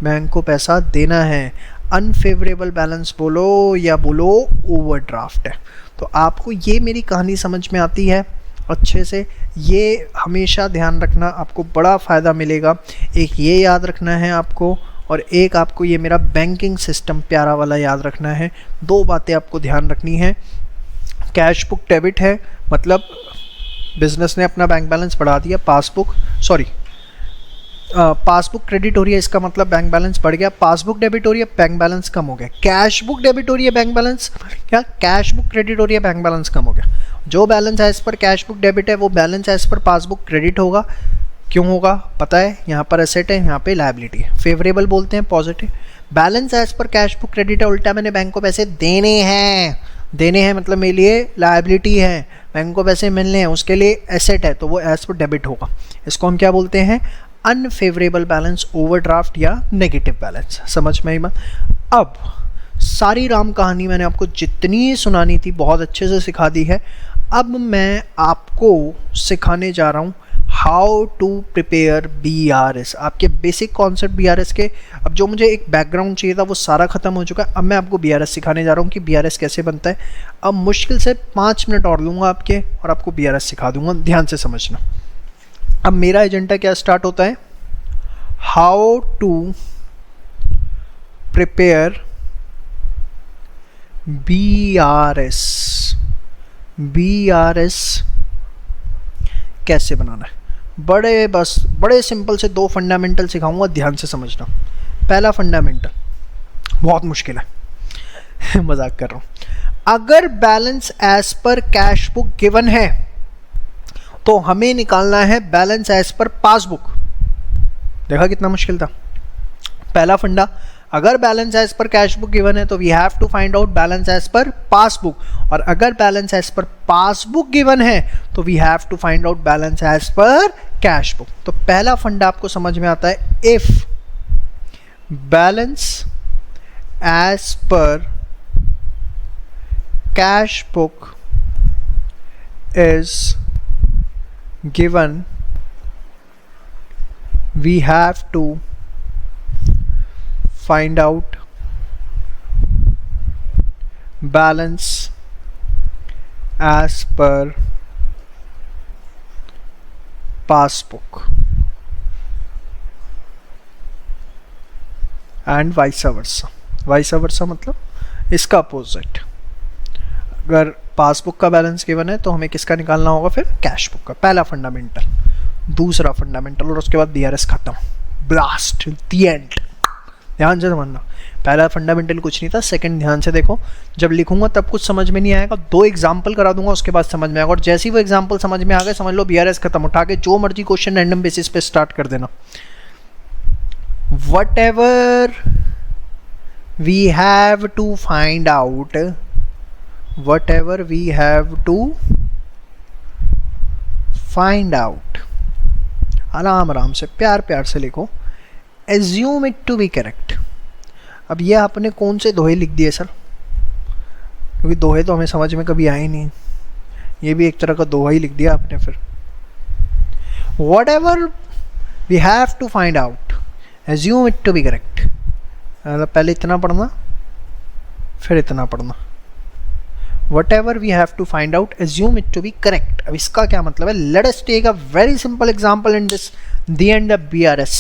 Speaker 1: बैंक को पैसा देना है। अनफेवरेबल बैलेंस बोलो या बोलो ओवरड्राफ्ट है। तो आपको ये मेरी कहानी समझ में आती है अच्छे से, ये हमेशा ध्यान रखना, आपको बड़ा फ़ायदा मिलेगा। एक ये याद रखना है आपको, और एक आपको ये मेरा बैंकिंग सिस्टम प्यारा वाला याद रखना है। दो बातें आपको ध्यान रखनी है। कैश बुक डेबिट है, मतलब बिजनेस ने अपना बैंक बैलेंस बढ़ा दिया, पासबुक क्रेडिट हो रही है, इसका मतलब बैंक बैलेंस बढ़ गया। पासबुक डेबिट हो रही है, बैंक बैलेंस कम हो गया। कैश बुक डेबिट हो रही है, बैंक बैलेंस क्या, कैश बुक क्रेडिट हो रही है, बैंक बैलेंस कम हो गया। जो balance as per cash book debit है वो balance as per passbook credit होगा। क्यों होगा पता है, यहाँ पर एसेट है, यहाँ पे लायबिलिटी है। फेवरेबल बोलते हैं positive. Balance as per cash book credit है, उल्टा मैंने बैंक को पैसे देने हैं मतलब मेरे लिए लायबिलिटी है, बैंक को पैसे मिलने हैं, उसके लिए एसेट है, तो वो एज पर डेबिट होगा। इसको हम क्या बोलते हैं, अनफेवरेबल बैलेंस, ओवरड्राफ्ट या नेगेटिव बैलेंस। समझ में आई बात। अब सारी राम कहानी मैंने आपको जितनी सुनानी थी बहुत अच्छे से सिखा दी है। अब मैं आपको सिखाने जा रहा हूँ हाउ टू प्रिपेयर BRS, आपके बेसिक कॉन्सेप्ट BRS के। अब जो मुझे एक बैकग्राउंड चाहिए था वो सारा ख़त्म हो चुका है। अब मैं आपको BRS सिखाने जा रहा हूँ कि BRS कैसे बनता है। अब मुश्किल से 5 मिनट और लूँगा आपके, और आपको BRS सिखा दूँगा, ध्यान से समझना। अब मेरा एजेंडा क्या स्टार्ट होता है, हाउ टू प्रिपेयर BRS कैसे बनाना है। बड़े सिंपल से 2 फंडामेंटल सिखाऊंगा, ध्यान से समझना। पहला फंडामेंटल बहुत मुश्किल है मजाक कर रहा हूं। अगर balance as per cash book given है तो हमें निकालना है बैलेंस एज पर पासबुक। देखा कितना मुश्किल था। पहला फंडा, अगर balance as per cash book given है तो we have to find out balance as per passbook, और अगर balance as per passbook given है तो we have to find out balance as per cash book. तो पहला फंडा आपको समझ में आता है, if balance as per cash book is given, we have to find out balance as per passbook and vice versa मतलब इसका अपोजिट। अगर पासबुक का बैलेंस गिवन है तो हमें किसका निकालना होगा, फिर कैश बुक का। पहला फंडामेंटल। दूसरा फंडामेंटल, और उसके बाद BRS खत्म, ब्लास्ट, द एंड। ध्यान से समझना, पहला फंडामेंटल कुछ नहीं था। सेकंड ध्यान से देखो, जब लिखूंगा तब कुछ समझ में नहीं आएगा, 2 एग्जाम्पल करा दूंगा, उसके बाद समझ में आएगा। और जैसे ही वो एग्जाम्पल समझ में आ गए समझ लो BRS खत्म। उठा के जो मर्जी क्वेश्चन रैंडम बेसिस पे स्टार्ट कर देना। Whatever we have to find out, whatever we have to find out, आराम से प्यार से लिखो, assume it to be correct। अब ये आपने कौन से दोहे लिख दिए सर, क्योंकि दोहे तो हमें समझ में कभी आए नहीं, ये भी एक तरह का दोहा ही लिख दिया आपने। फिर whatever we have to find out, assume it to be correct, मतलब पहले इतना पढ़ना फिर इतना पढ़ना। Whatever we have to find out, assume it to be correct। अब इसका क्या मतलब है, let us take a very simple example in this the end of BRS।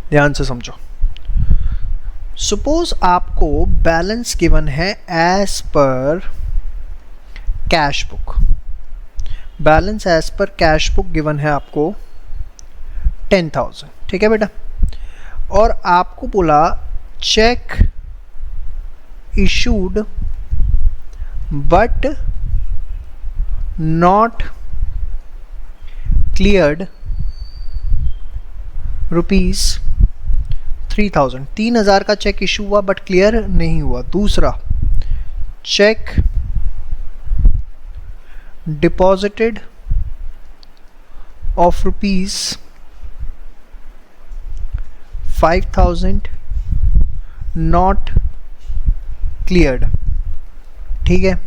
Speaker 1: ध्यान से समझो। Suppose आपको बैलेंस गिवन है as पर कैश बुक। बैलेंस as पर कैश बुक गिवन है आपको 10,000, ठीक है बेटा। और आपको बोला check issued but not cleared ₹3,000। 3,000 का चेक इशू हुआ बट क्लियर नहीं हुआ। दूसरा, check deposited of ₹5,000 not cleared, ठीक है।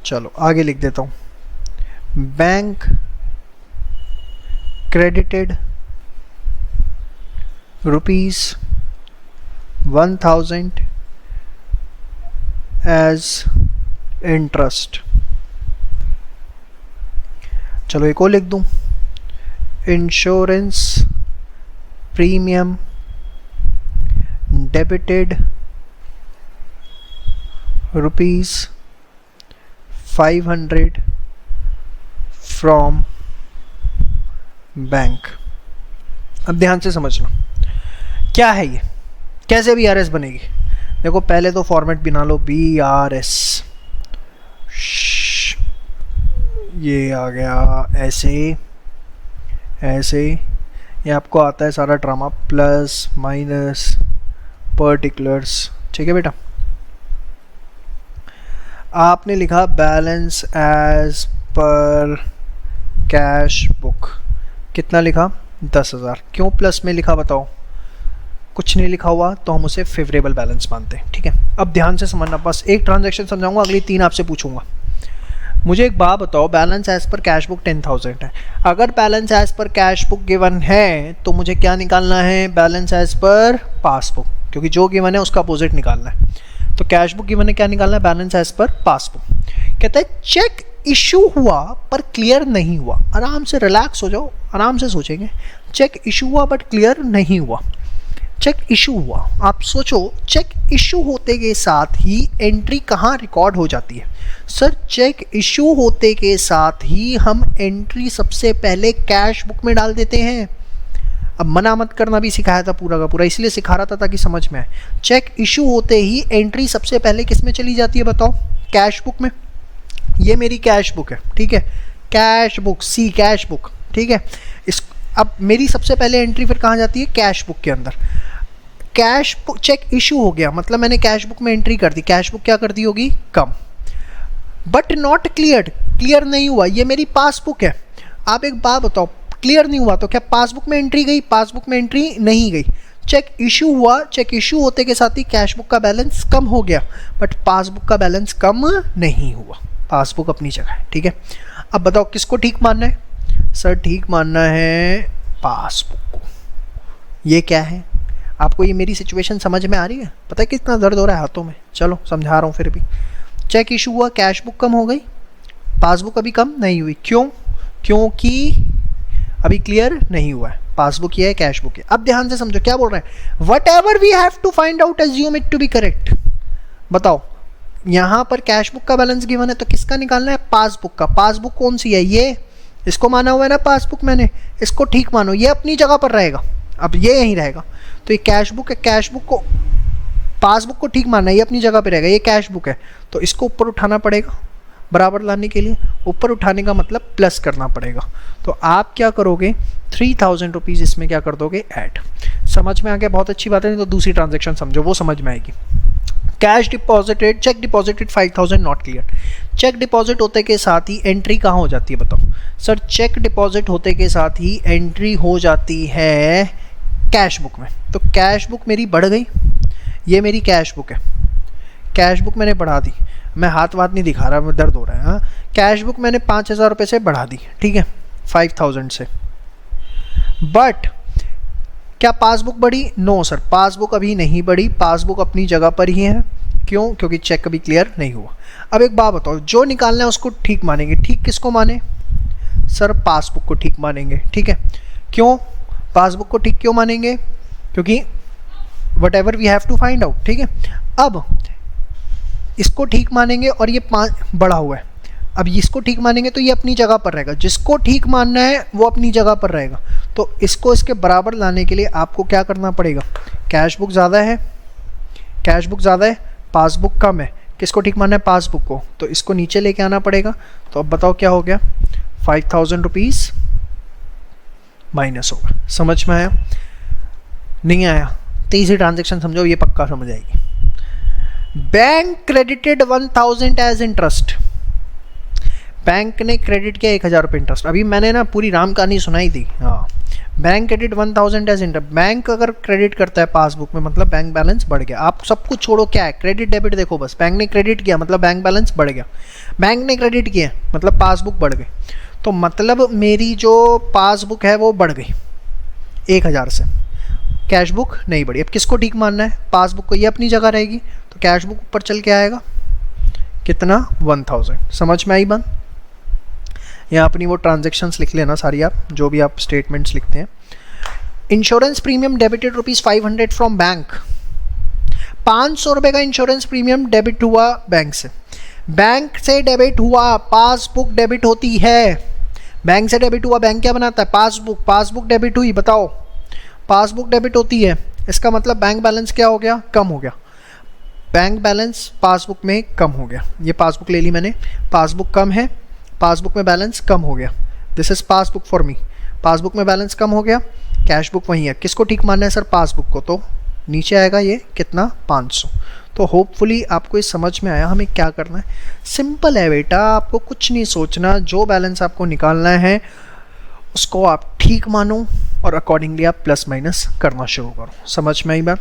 Speaker 1: चलो आगे लिख देता हूँ, बैंक क्रेडिटेड 1000 एज इंटरेस्ट। चलो एक और लिख दूं, insurance premium debited ₹500 from bank. अब ध्यान से समझना क्या है ये, कैसे BRS बनेगी। देखो पहले तो फॉर्मेट बना लो BRS, ये आ गया ऐसे ऐसे, ये आपको आता है सारा ड्रामा, प्लस माइनस पर्टिकुलर्स, ठीक है बेटा। आपने लिखा balance as per cash book, कितना लिखा 10,000। क्यों प्लस में लिखा बताओ, कुछ नहीं लिखा हुआ तो हम उसे फेवरेबल बैलेंस मानते हैं, ठीक है। अब ध्यान से समझना, बस एक ट्रांजैक्शन समझाऊंगा, अगली 3 आपसे पूछूंगा। मुझे एक बात बताओ, balance as per cash book 10,000 है। अगर balance as per cash book given है तो मुझे क्या निकालना है, बैलेंस एज पर पासबुक, क्योंकि जो गिवन है उसका अपोजिट निकालना है। तो कैश बुक गिवन है, क्या निकालना है, बैलेंस एज पर पासबुक। कहता है चेक इशू हुआ पर क्लियर नहीं हुआ। आराम से रिलैक्स हो जाओ, आराम से सोचेंगे। चेक इशू हुआ बट क्लियर नहीं हुआ। चेक इशू हुआ, आप सोचो चेक इशू होते के साथ ही एंट्री कहाँ रिकॉर्ड हो जाती है। सर चेक इशू होते के साथ ही हम एंट्री सबसे पहले कैश बुक में डाल देते हैं। अब मना मत करना भी सिखाया था पूरा का पूरा, इसलिए सिखा रहा था ताकि समझ में आए। चेक इशू होते ही एंट्री सबसे पहले किस में चली जाती है बताओ, कैश बुक में। ये मेरी कैश बुक है, ठीक है, कैश बुक, सी कैश बुक, ठीक है। इस अब मेरी सबसे पहले एंट्री फिर कहाँ जाती है, कैश बुक के अंदर। कैश बुक चेक इशू हो गया मतलब मैंने कैश बुक में एंट्री कर दी, कैश बुक क्या कर दी होगी, कम। बट नॉट क्लियर्ड, क्लियर नहीं हुआ, ये मेरी पासबुक है। आप एक बात बताओ, क्लियर नहीं हुआ तो क्या पासबुक में एंट्री गई, पासबुक में एंट्री नहीं गई। चेक इशू हुआ, चेक इशू होते के साथ ही कैश बुक का बैलेंस कम हो गया, बट पासबुक का बैलेंस कम नहीं हुआ, पासबुक अपनी जगह है, ठीक है। अब बताओ किसको ठीक मानना है, सर ठीक मानना है पासबुक को। ये क्या है, आपको ये मेरी सिचुएशन समझ में आ रही है, पता है कितना दर्द हो रहा है हाथों में। चलो समझा रहा हूँ फिर भी। चेक इशू हुआ, कैश बुक कम हो गई, पासबुक अभी कम नहीं हुई। क्यों, क्योंकि अभी क्लियर नहीं हुआ है, पासबुक ये है, कैश बुक है। अब ध्यान से समझो क्या बोल रहे हैं, whatever we have to find out assume it to be correct. बताओ यहाँ पर कैश बुक का बैलेंस गिवन है तो किसका निकालना है, पासबुक का। पासबुक कौन सी है, ये, इसको माना हुआ है ना पासबुक मैंने, इसको ठीक मानो, ये अपनी जगह पर रहेगा, अब ये यहीं रहेगा। तो ये कैश बुक है, कैश बुक को, पासबुक को ठीक मानना है, ये अपनी जगह पे रहेगा, ये कैश बुक है, तो इसको ऊपर उठाना पड़ेगा बराबर लाने के लिए। ऊपर उठाने का मतलब प्लस करना पड़ेगा। तो आप क्या करोगे, 3000 रुपीज़ इसमें क्या कर दोगे, ऐड। समझ में आ गया, बहुत अच्छी बात है। नहीं तो दूसरी ट्रांजेक्शन समझो, वो समझ में आएगी। Cash deposited, cheque deposited 5000 not clear. Cheque deposit होते के साथ ही एंट्री कहाँ हो जाती है बताओ, सर चेक डिपॉजिट होते के साथ ही एंट्री हो जाती है कैश बुक में। तो कैश बुक मेरी बढ़ गई, ये मेरी कैश बुक है, कैश बुक मैंने बढ़ा दी, मैं हाथ वाथ नहीं दिखा रहा, मैं दर्द हो रहा है। हाँ, कैश बुक मैंने 5000 रुपये से बढ़ा दी, ठीक है, 5000 से। बट क्या पासबुक बढ़ी, नो सर पासबुक अभी नहीं बढ़ी, पासबुक अपनी जगह पर ही है। क्यों, क्योंकि चेक अभी क्लियर नहीं हुआ। अब एक बात बताओ, जो निकालना है उसको ठीक मानेंगे, ठीक किसको माने, सर पासबुक को ठीक मानेंगे, ठीक है। क्यों पासबुक को ठीक क्यों मानेंगे, क्योंकि whatever we have to find out, ठीक है। अब इसको ठीक मानेंगे और ये 5 बढ़ा हुआ है, अब इसको ठीक मानेंगे तो ये अपनी जगह पर रहेगा, जिसको ठीक मानना है वो अपनी जगह पर रहेगा। तो इसको इसके बराबर लाने के लिए आपको क्या करना पड़ेगा, कैश बुक ज़्यादा है, कैश बुक ज़्यादा है, पासबुक कम है, किसको ठीक मानना है, पासबुक को, तो इसको नीचे लेके आना पड़ेगा। तो अब बताओ क्या हो गया, 5000 रुपीज़ माइनस होगा। समझ में आया, नहीं आया तो इसी ट्रांजेक्शन समझो, ये पक्का समझ आएगी। Bank credited 1000 as interest, bank ने क्रेडिट किया 1000 रुपये इंटरेस्ट। अभी मैंने ना पूरी राम कहानी सुनाई थी। हाँ, bank credit 1000 as interest. Bank अगर क्रेडिट करता है पासबुक में मतलब बैंक बैलेंस बढ़ गया। आप सब कुछ छोड़ो, क्या है क्रेडिट डेबिट देखो बस, बैंक ने क्रेडिट किया मतलब बैंक बैलेंस बढ़ गया, बैंक ने क्रेडिट किया मतलब पासबुक बढ़ गई। तो मतलब मेरी जो पासबुक है वो बढ़ गई 1000 से। कैश बुक नहीं बढ़ी। अब किसको ठीक मानना है? पासबुक को। ये अपनी जगह रहेगी तो कैश बुक ऊपर चल के आएगा कितना? 1000। समझ में आई बात? यहाँ अपनी वो ट्रांजेक्शन्स लिख लेना सारी, आप जो भी आप स्टेटमेंट्स लिखते हैं। Insurance premium debited ₹500 from bank. 500 रुपये का इंश्योरेंस प्रीमियम डेबिट हुआ बैंक से। बैंक से डेबिट हुआ, पासबुक डेबिट होती है। बैंक से डेबिट हुआ, बैंक क्या बनाता है? पासबुक। पासबुक डेबिट हुई, बताओ, पासबुक डेबिट होती है। इसका मतलब बैंक बैलेंस क्या हो गया? कम हो गया। बैंक बैलेंस पासबुक में कम हो गया। ये पासबुक ले ली मैंने, पासबुक कम है, पासबुक में बैलेंस कम हो गया। This is passbook for me. Passbook में बैलेंस कम हो गया, कैश बुक वही है। किसको ठीक मानना है सर? पासबुक को। तो नीचे आएगा ये कितना? 500। तो होपफुली आपको ये समझ में आया हमें क्या करना है। सिंपल है बेटा, आपको कुछ नहीं सोचना, जो बैलेंस आपको निकालना है उसको आप ठीक मानो और अकॉर्डिंगली आप प्लस माइनस करना शुरू करो। समझ में आई बात?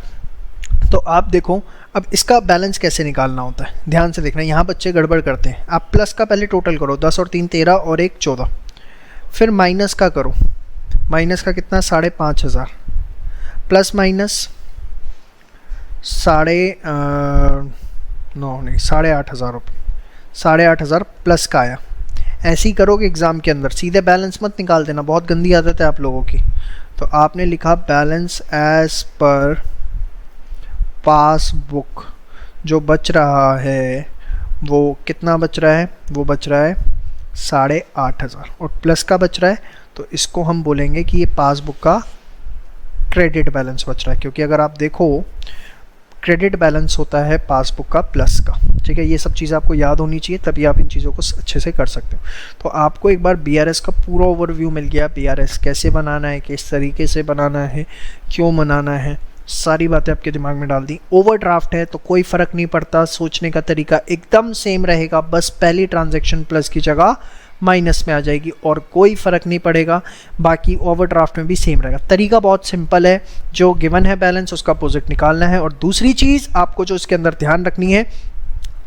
Speaker 1: तो आप देखो अब इसका बैलेंस कैसे निकालना होता है, ध्यान से देखना। यहाँ बच्चे गड़बड़ करते हैं। आप प्लस का पहले टोटल करो, 10 और 3 13 और 1 14। फिर माइनस का करो, माइनस का कितना? 5,500। प्लस माइनस 8,500 रुपये। 8,500 प्लस का आया। ऐसे ही करोगे एग्ज़ाम के अंदर, सीधे बैलेंस मत निकाल देना, बहुत गंदी आदत है आप लोगों की। तो आपने लिखा बैलेंस एज पर पासबुक। जो बच रहा है वो कितना बच रहा है? वो बच रहा है 8,500 और प्लस का बच रहा है, तो इसको हम बोलेंगे कि ये पासबुक का क्रेडिट बैलेंस बच रहा है। क्योंकि अगर आप देखो क्रेडिट बैलेंस होता है पासबुक का प्लस का। ठीक है, ये सब चीज़ें आपको याद होनी चाहिए, तभी आप इन चीज़ों को अच्छे से कर सकते हो। तो आपको एक बार बीआरएस का पूरा ओवरव्यू मिल गया। बीआरएस कैसे बनाना है, किस तरीके से बनाना है, क्यों बनाना है, सारी बातें आपके दिमाग में डाल दी। ओवरड्राफ्ट है तो कोई फ़र्क नहीं पड़ता, सोचने का तरीका एकदम सेम रहेगा, बस पहली ट्रांजैक्शन प्लस की जगह माइनस में आ जाएगी और कोई फ़र्क नहीं पड़ेगा। बाकी ओवरड्राफ्ट में भी सेम रहेगा। तरीका बहुत सिंपल है, जो गिवन है बैलेंस उसका अपोजिट निकालना है। और दूसरी चीज़ आपको जो इसके अंदर ध्यान रखनी है,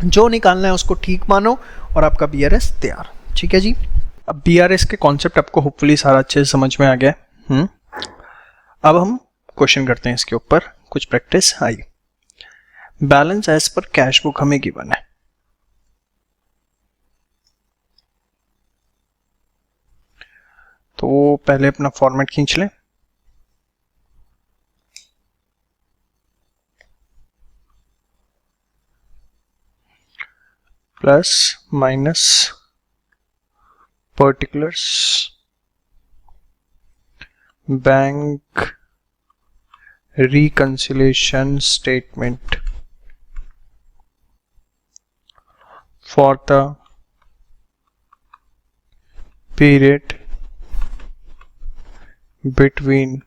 Speaker 1: जो निकालना है उसको ठीक मानो और आपका बीआरएस तैयार। ठीक है जी। अब बीआरएस के कॉन्सेप्ट आपको होपफुली सारा अच्छे से समझ में आ गया। अब हम क्वेश्चन करते हैं इसके ऊपर, कुछ प्रैक्टिस आई। Balance as per cash book हमें गिवन है। तो पहले अपना फॉर्मेट खींच लें। Plus minus particulars bank reconciliation statement for the period between,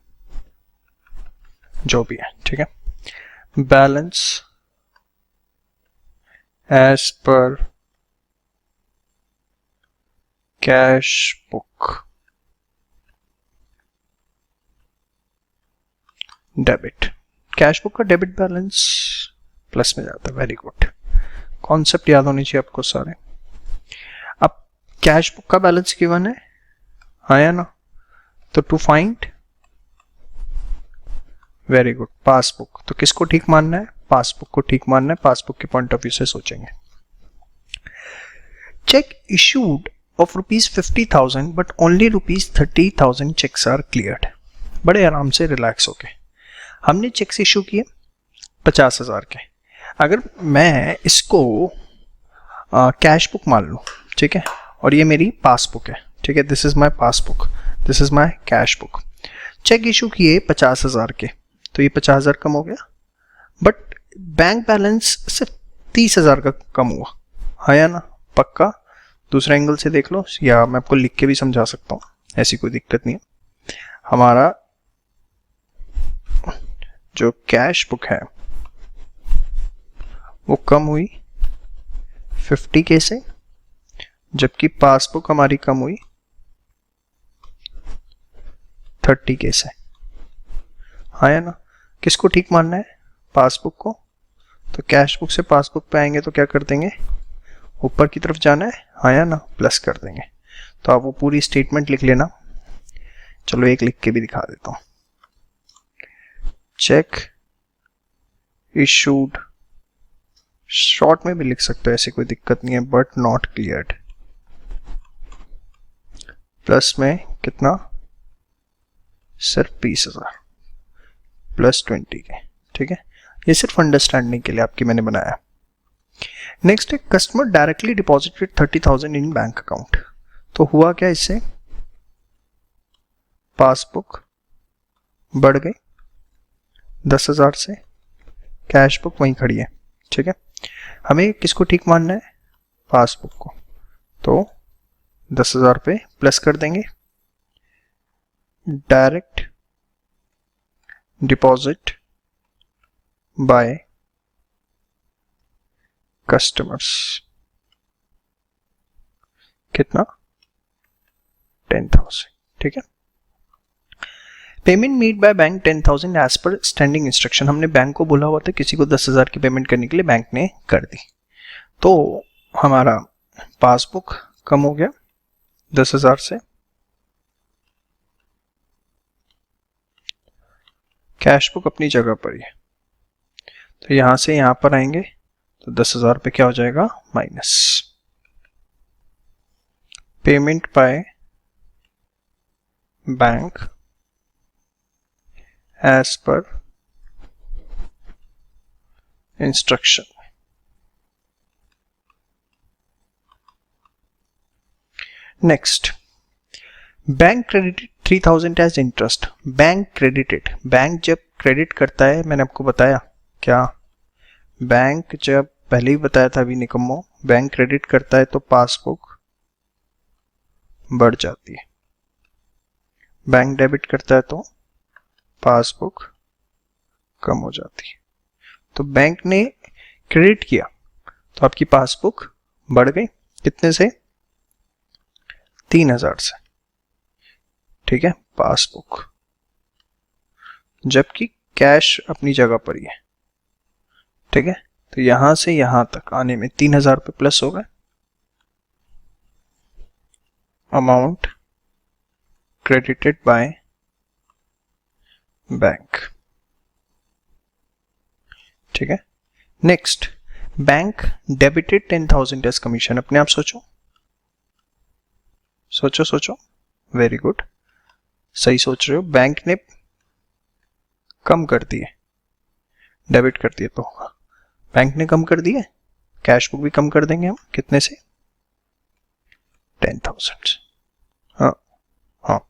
Speaker 1: जो भी है, ठीक है। Balance as per cash book debit. Cash book का डेबिट बैलेंस प्लस में जाता है। वेरी गुड, कॉन्सेप्ट याद होनी चाहिए आपको सारे। अब कैश बुक का बैलेंस गिवन है, आया ना? तो to find, very good, passbook. तो किसको ठीक मानना है? पासबुक को ठीक मानना है। पासबुक के पॉइंट ऑफ व्यू से सोचेंगे। Cheque issued of ₹50,000 but only ₹30,000 cheques are cleared. बड़े आराम से रिलैक्स होके हमने चेक्स इशू किए 50,000 के। अगर मैं इसको कैश बुक मान लूँ, ठीक है, और ये मेरी पासबुक है, ठीक है, this is my passbook, this is my cash book. Cheque issue किए 50,000 के, तो ये 50,000 कम हो गया, बट बैंक बैलेंस सिर्फ 30,000 का कम हुआ, है ना? पक्का? दूसरा एंगल से देख लो, या मैं आपको लिख के भी समझा सकता हूँ, ऐसी कोई दिक्कत नहीं है। हमारा जो कैश बुक है वो कम हुई 50K से, जबकि पासबुक हमारी कम हुई 30K से, है ना? किसको ठीक मानना है? पासबुक को। तो कैश बुक से पासबुक पे आएंगे तो क्या कर देंगे? ऊपर की तरफ जाना है ना? प्लस कर देंगे। तो आप वो पूरी स्टेटमेंट लिख लेना। चलो एक लिख के भी दिखा देता हूँ। चेक इशूड, शॉर्ट में भी लिख सकते हो, ऐसी कोई दिक्कत नहीं है, बट नॉट क्लियर्ड, प्लस में कितना, सिर्फ 20,000 प्लस 20 के, ठीक है। ये सिर्फ अंडरस्टैंडिंग के लिए आपकी मैंने बनाया। नेक्स्ट है कस्टमर डायरेक्टली डिपॉजिटेड 30,000 इन बैंक अकाउंट। तो हुआ क्या, इससे पासबुक बढ़ गई 10,000 से, कैश बुक वहीं खड़ी है, ठीक है। हमें किसको ठीक मानना है, पासबुक को, तो 10,000 पे प्लस कर देंगे, डायरेक्ट डिपॉजिट बाय कस्टमर्स, कितना, 10,000, ठीक है। Payment made by bank 10,000 as per standing instruction, हमने बैंक को बोला हुआ था किसी को 10,000 की पेमेंट करने के लिए, बैंक ने कर दी, तो हमारा पासबुक कम हो गया 10,000 से, कैश बुक अपनी जगह पर ही है, तो यहां से यहां पर आएंगे तो 10,000 पे क्या हो जाएगा, minus, payment by bank as per instruction. Next, bank credited 3,000 as interest, bank credited, bank जब क्रेडिट करता है, मैंने आपको बताया क्या, बैंक जब पहले ही बताया था अभी निकम्मो, बैंक क्रेडिट करता है तो पासबुक बढ़ जाती है, बैंक डेबिट करता है तो पासबुक कम हो जाती है। तो बैंक ने क्रेडिट किया तो आपकी पासबुक बढ़ गई, कितने से, 3,000 से, ठीक है, पासबुक, जबकि कैश अपनी जगह पर ही है, ठीक है। तो यहां से यहां तक आने में 3,000 पे प्लस हो गए, अमाउंट क्रेडिटेड बाय बैंक, ठीक है। Next, bank debited 10,000 as commission, अपने आप सोचो सोचो सोचो, वेरी गुड, सही सोच रहे हो, बैंक ने कम कर दिए, डेबिट कर दिए, तो बैंक ने कम कर दिए, कैश बुक भी कम कर देंगे हम, कितने से, 10,000। हाँ हाँ,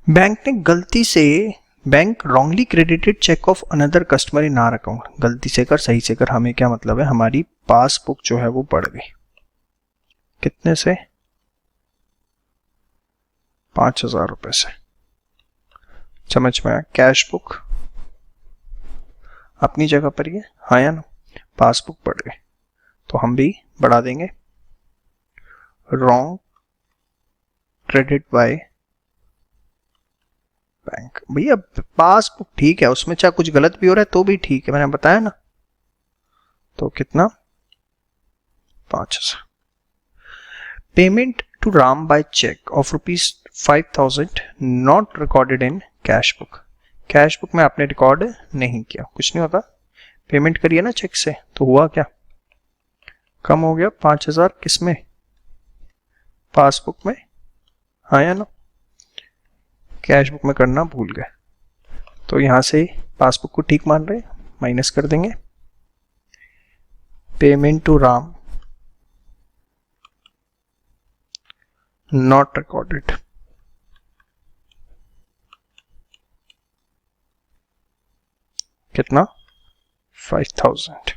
Speaker 1: बैंक ने गलती से, bank wrongly credited cheque of another customer in our account, गलती से कर सही से कर, हमें क्या मतलब है, हमारी पासबुक जो है वो बढ़ गई, कितने से, 5,000 रुपए से, समझ में आया। कैश बुक अपनी जगह पर ही है, हाँ या ना, पासबुक बढ़ गई तो हम भी बढ़ा देंगे, रॉन्ग क्रेडिट बाय बैंक, भैया पासबुक ठीक है, उसमें चाहे कुछ गलत भी हो रहा है तो भी ठीक है, मैंने बताया ना, तो कितना, 5,000। Payment to Ram by cheque of ₹5,000 not recorded in cash book, cash book में आपने रिकॉर्ड नहीं किया, कुछ नहीं होता, पेमेंट करिए ना चेक से, तो हुआ क्या, कम हो गया 5,000, किसमें, पासबुक में, हाँ या ना, कैश बुक में करना भूल गए, तो यहां से पासबुक को ठीक मान रहे, माइनस कर देंगे, payment to Ram not recorded, कितना, 5,000।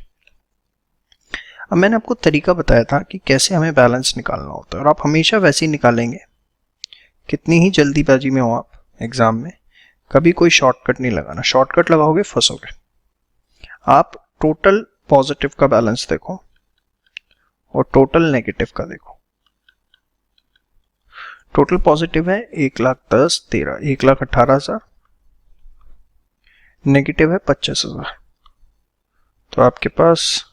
Speaker 1: अब मैंने आपको तरीका बताया था कि कैसे हमें बैलेंस निकालना होता है, और आप हमेशा वैसे ही निकालेंगे, कितनी ही जल्दीबाजी में हो आप एग्जाम में, कभी कोई शॉर्टकट नहीं लगाना, शॉर्टकट लगाओगे फंसोगे। आप टोटल पॉजिटिव का बैलेंस देखो और टोटल नेगेटिव का देखो, टोटल पॉजिटिव है 1,10,13, 1,18,000, नेगेटिव है 25,000, तो आपके पास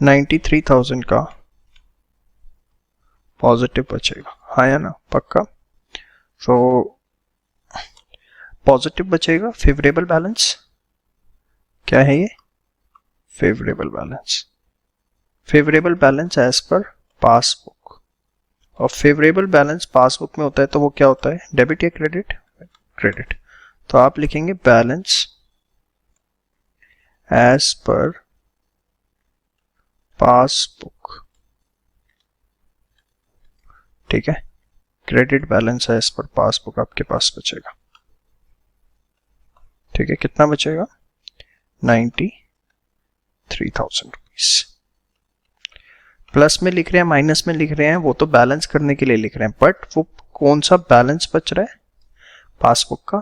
Speaker 1: 93,000 का पॉजिटिव बचेगा, हाँ या ना, पक्का। तो पॉजिटिव बचेगा, फेवरेबल बैलेंस। क्या है ये? Favourable balance. Favourable balance as per passbook. और फेवरेबल बैलेंस पासबुक में होता है तो वो क्या होता है? डेबिट या क्रेडिट? क्रेडिट। तो आप लिखेंगे बैलेंस एज पर पासबुक। ठीक है, credit balance as per passbook आपके पास बचेगा। ठीक है, कितना बचेगा? 93,000 रुपीज। प्लस में लिख रहे हैं माइनस में लिख रहे हैं, वो तो बैलेंस करने के लिए लिख रहे हैं, बट वो कौन सा बैलेंस बच रहा है? पासबुक का।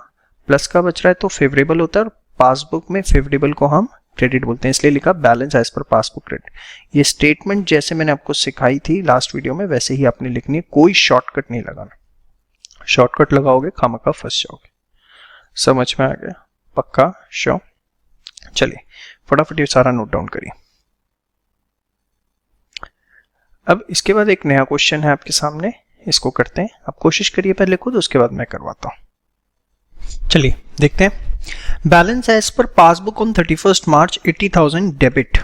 Speaker 1: प्लस का बच रहा है तो फेवरेबल होता है, और पासबुक में फेवरेबल को हम क्रेडिट बोलते हैं, इसलिए लिखा balance as per passbook credit. ये स्टेटमेंट जैसे मैंने आपको सिखाई थी लास्ट वीडियो में वैसे ही आपने लिखनी है, कोई शॉर्टकट नहीं लगाना। शॉर्टकट लगाओगे खामखा फंस जाओगे। समझ में आ गया? पक्का? श्योर? चलिए फटाफट ये सारा नोट डाउन करिए। अब इसके बाद एक नया क्वेश्चन है आपके सामने, इसको करते हैं। आप कोशिश करिए पहले खुद, उसके बाद मैं करवाता हूं। चलिए देखते हैं। Balance as per passbook on 31 March 80,000 debit.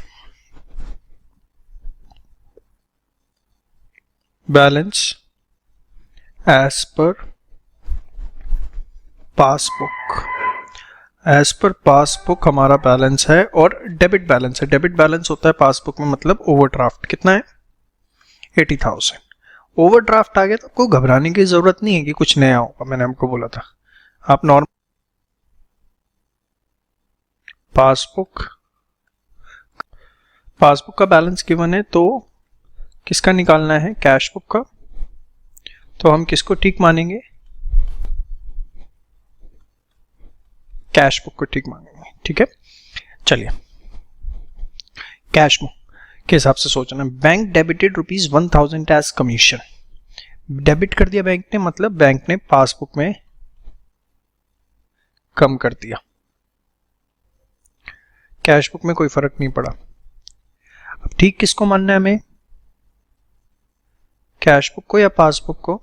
Speaker 1: Balance as per passbook, as per passbook हमारा बैलेंस है और डेबिट बैलेंस है। डेबिट बैलेंस होता है पासबुक में मतलब ओवरड्राफ्ट। कितना है? 80,000। ओवरड्राफ्ट आ गया तो आपको घबराने की जरूरत नहीं है कि कुछ नया होगा, मैंने आपको बोला था। आप नॉर्मल पासबुक का बैलेंस गिवन है तो किसका निकालना है? कैश बुक का। तो हम किसको ठीक मानेंगे? कैश बुक को ठीक मानेंगे। ठीक है, चलिए कैश बुक के हिसाब से सोचना। Bank debited ₹1,000 as commission. Debit कर दिया बैंक ने, मतलब बैंक ने पासबुक में कम कर दिया। कैश बुक में कोई फर्क नहीं पड़ा। अब ठीक किसको मानना है हमें? कैश बुक को या पासबुक को?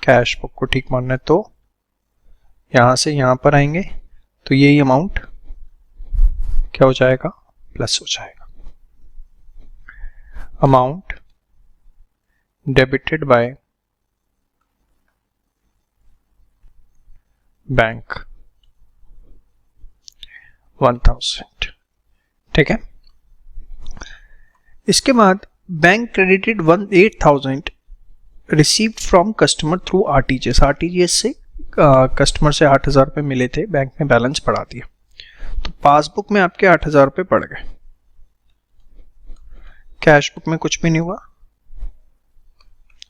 Speaker 1: कैश बुक को ठीक मानना है, तो यहां से यहां पर आएंगे तो यही अमाउंट क्या हो जाएगा? प्लस हो जाएगा। Amount debited by bank 1,000। ठीक है, इसके बाद bank credited 8,000 received from customer through RTGS. RTGS से कस्टमर से 8,000 रुपये मिले थे, बैंक ने बैलेंस बढ़ा दिया, तो पासबुक में आपके 8,000 रुपये पड़ गए। कैश बुक में कुछ भी नहीं हुआ।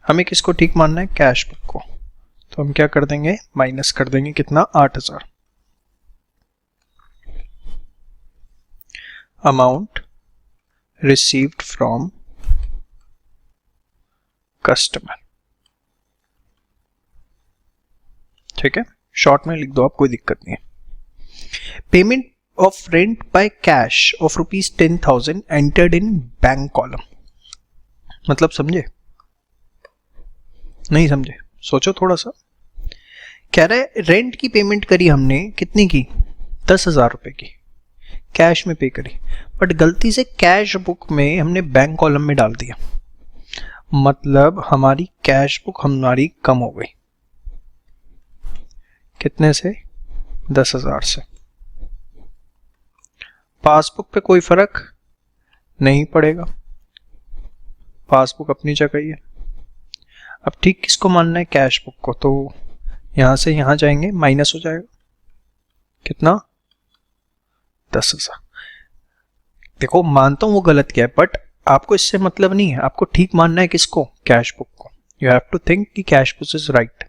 Speaker 1: हमें किसको ठीक मानना है? कैश बुक को। तो हम क्या कर देंगे? माइनस कर देंगे। कितना? 8,000। Amount received from customer. ठीक है, शॉर्ट में लिख दो आप, कोई दिक्कत नहीं है। Payment of rent by cash of ₹10,000 entered in bank column. मतलब समझे? नहीं समझे? सोचो थोड़ा सा। कह रहे रेंट की पेमेंट करी हमने, कितनी की? 10,000 रुपए की, कैश में पे करी, बट गलती से कैश बुक में हमने बैंक कॉलम में डाल दिया, मतलब हमारी कैश बुक हमारी कम हो गई। कितने से? 10,000 से। पासबुक पे कोई फर्क नहीं पड़ेगा, पासबुक अपनी जगह ही है। अब ठीक किसको मानना है? कैश बुक को। तो यहां से यहां जाएंगे, माइनस हो जाएगा। कितना? 10,000। देखो मानता हूं वो गलत किया है, बट आपको इससे मतलब नहीं है, आपको ठीक मानना है किसको? कैश बुक को। यू हैव टू थिंक कि कैश बुक इज राइट।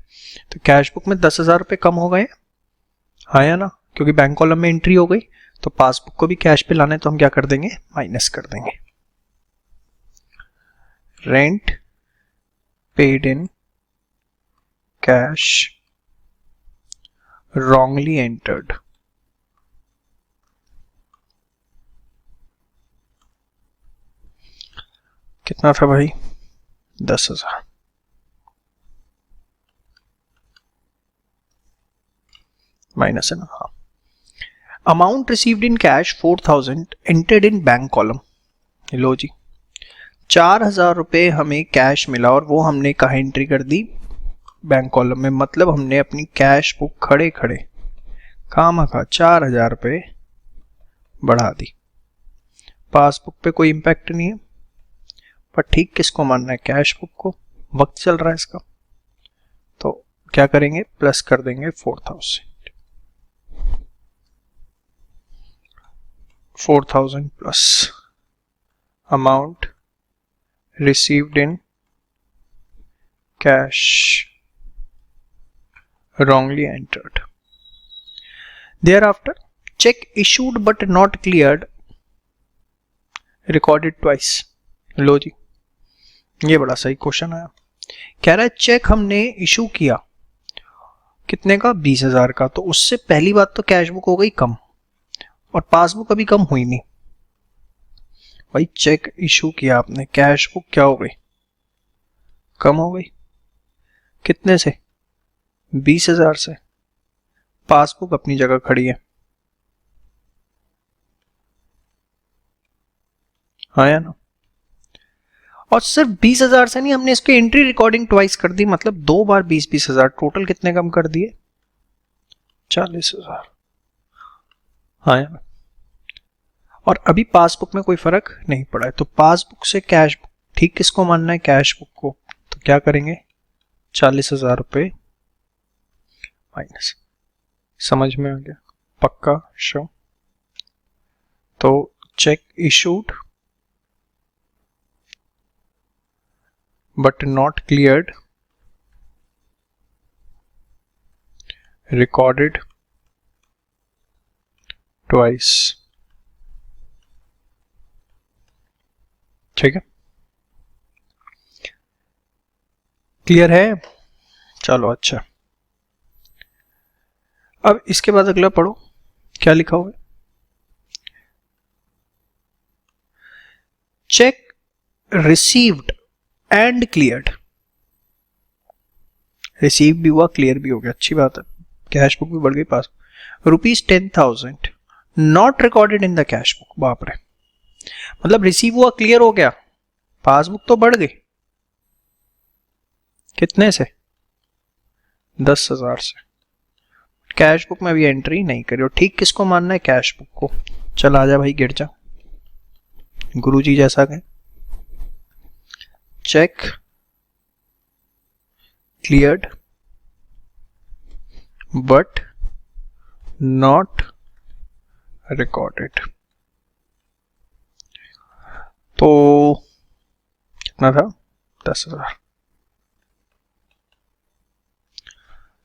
Speaker 1: तो कैश बुक में 10,000 रुपये कम हो गए, हाँ या ना? क्योंकि बैंक कॉलम में एंट्री हो गई, तो पासबुक को भी कैश पे लाना है, तो हम क्या कर देंगे? माइनस कर देंगे। Rent paid in cash wrongly entered। कितना था भाई? 10,000। माइनस है ना, हाँ। Amount received in cash 4000 entered in bank column. लो जी, 4000 रुपये हमें कैश मिला और वो हमने कहाँ एंट्री कर दी, बैंक कॉलम में। मतलब हमने अपनी कैश बुक खड़े खड़े खामखा 4000 रुपये बढ़ा दी। पासबुक पे कोई इम्पैक्ट नहीं है, पर ठीक किसको मानना है, कैश बुक को। वक्त चल रहा है इसका, तो क्या करेंगे, प्लस कर देंगे 4000 plus amount received in cash wrongly entered. Thereafter, check issued but not cleared recorded twice. लो जी, ये बड़ा सही क्वेश्चन आया। कह रहा है चेक हमने इशू किया कितने का, 20,000 का, तो उससे पहली बात तो कैश बुक हो गई कम और पासबुक अभी कम हुई नहीं। भाई चेक इशू किया आपने, कैश बुक क्या हो गई, कम हो गई। कितने से, 20,000 से। पासबुक अपनी जगह खड़ी है, हाँ या ना। और सिर्फ 20,000 से नहीं, हमने इसकी एंट्री रिकॉर्डिंग ट्वाइस कर दी, मतलब 2 बार 20,000, टोटल कितने कम कर दिए, 40,000, हाँ या ना। और अभी पासबुक में कोई फर्क नहीं पड़ा है, तो पासबुक से कैश बुक ठीक किसको मानना है, कैश बुक को। तो क्या करेंगे, 40,000 रुपये माइनस। समझ में आ गया, पक्का शो। तो check issued but not cleared recorded twice. ठीक है, क्लियर है, चलो अच्छा। अब इसके बाद अगला पढ़ो, क्या लिखा हुआ है, cheque received and cleared. Receive भी हुआ, क्लियर भी हो गया, अच्छी बात है, कैश बुक भी बढ़ गई पास। ₹10,000 not recorded in the cash book. बाप रे, मतलब रिसीव हुआ, क्लियर हो गया, पासबुक तो बढ़ गई, कितने से, 10,000 से। कैश बुक में भी एंट्री नहीं करी, और ठीक किसको मानना है, कैश बुक को। चल आजा भाई, गिर जा, गुरुजी जैसा गए। Cheque cleared but not recorded. तो कितना था, 10,000।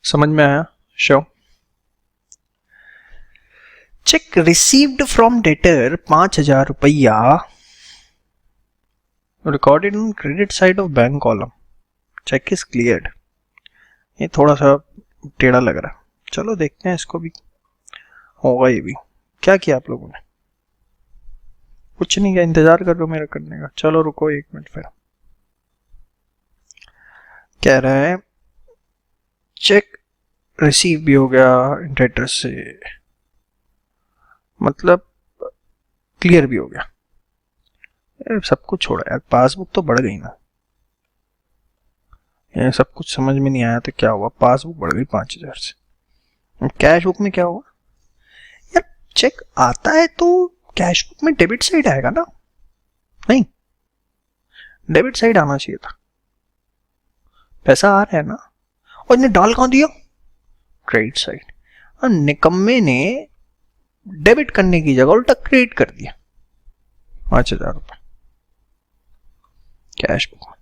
Speaker 1: समझ में आया, show. Cheque received from debtor 5,000 रुपया recorded on credit side of bank column. Cheque is cleared. ये थोड़ा सा टेढ़ा लग रहा है, चलो देखते हैं इसको भी, होगा ये भी। क्या किया आप लोगों ने, कुछ नहीं किया, इंतजार कर लो मेरा करने का। चलो रुको 1 मिनट, फिर कह रहा है चेक रिसीव भी हो गया डेटर से, मतलब क्लियर भी हो गया। सब कुछ छोड़ा यार, पासबुक तो बढ़ गई ना, ये सब कुछ समझ में नहीं आया तो क्या हुआ, पासबुक बढ़ गई 5,000 से। कैश बुक में क्या हुआ यार, चेक आता है तो कैश बुक में डेबिट साइड आएगा ना, नहीं डेबिट साइड आना चाहिए था, पैसा आ रहा है ना, और इन्हें डाल कहाँ दिया, क्रेडिट साइड। और निकम्मे ने डेबिट करने की जगह उल्टा क्रेडिट कर दिया 5,000 रुपये कैश बुक में।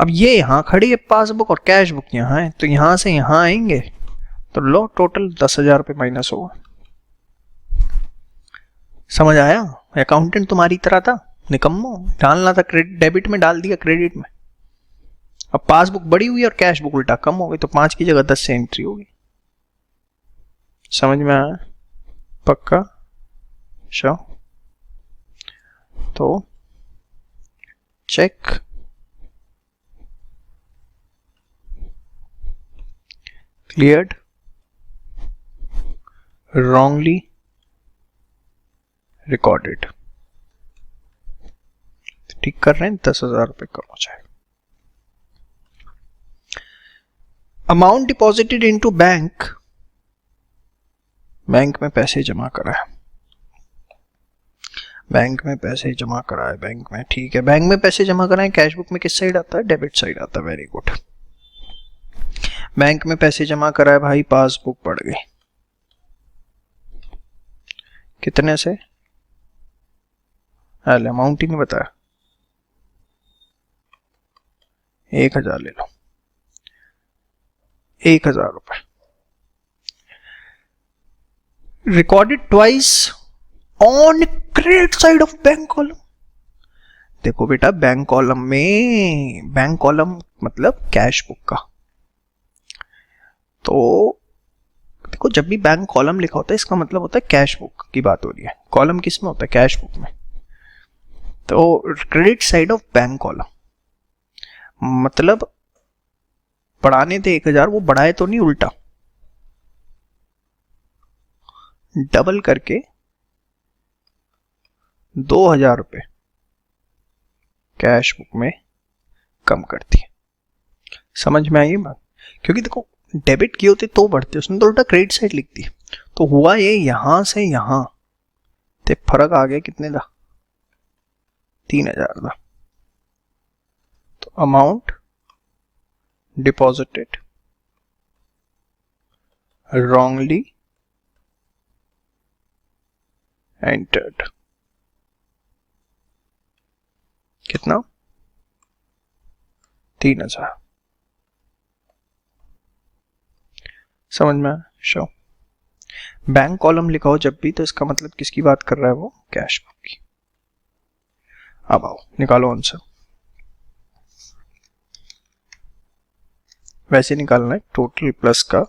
Speaker 1: अब ये यहां खड़ी है पासबुक और कैश बुक यहां है, तो यहां से यहां आएंगे तो लो टोटल 10,000 रुपये माइनस होगा। समझ आया, अकाउंटेंट तुम्हारी तरह था, निकम्मो, डालना था क्रेडिट, डेबिट में डाल दिया क्रेडिट में। अब पासबुक बड़ी हुई और कैश बुक उल्टा कम हो गई, तो 5 की जगह 10 से एंट्री होगी। समझ में आया, पक्का शो। तो चेक क्लियर्ड wrongly recorded। ठीक कर रहे हैं, 10,000 रुपये कम हो जाएगा। Amount deposited into bank, bank में पैसे जमा कराए, बैंक में पैसे जमा कराए, बैंक में, ठीक है, बैंक में पैसे जमा कराए, कैश बुक में किस साइड आता है, डेबिट साइड आता है, वेरी गुड। बैंक में पैसे जमा कराए भाई, पासबुक पड़ गई, कितने से, अमाउंट ही नहीं बताया, 1,000 ले लो, 1,000 रुपए। Recorded twice on credit side of bank column. देखो बेटा, बैंक कॉलम में, बैंक कॉलम मतलब कैश बुक का, तो देखो जब भी बैंक कॉलम लिखा होता है इसका मतलब होता है कैश बुक की बात हो रही है। कॉलम किस में होता है, कैश बुक में। तो credit side of bank column मतलब बढ़ाने थे 1,000, वो बढ़ाए तो नहीं, उल्टा डबल करके 2,000 रुपए कैश बुक में कम करती है। समझ में आई बात? क्योंकि देखो डेबिट किए होते तो बढ़ते, उसने तो उल्टा क्रेडिट साइड लिख दी। तो हुआ ये, यहां से यहां ते फर्क आ गया, कितने का, 3,000 का। तो अमाउंट डिपॉजिटेड wrongly entered, कितना, 3,000। समझ में? शो बैंक कॉलम लिखा हो जब भी तो इसका मतलब किसकी बात कर रहा है वो, कैश बुक की। अब आओ निकालो आंसर। वैसे निकालना है टोटल प्लस का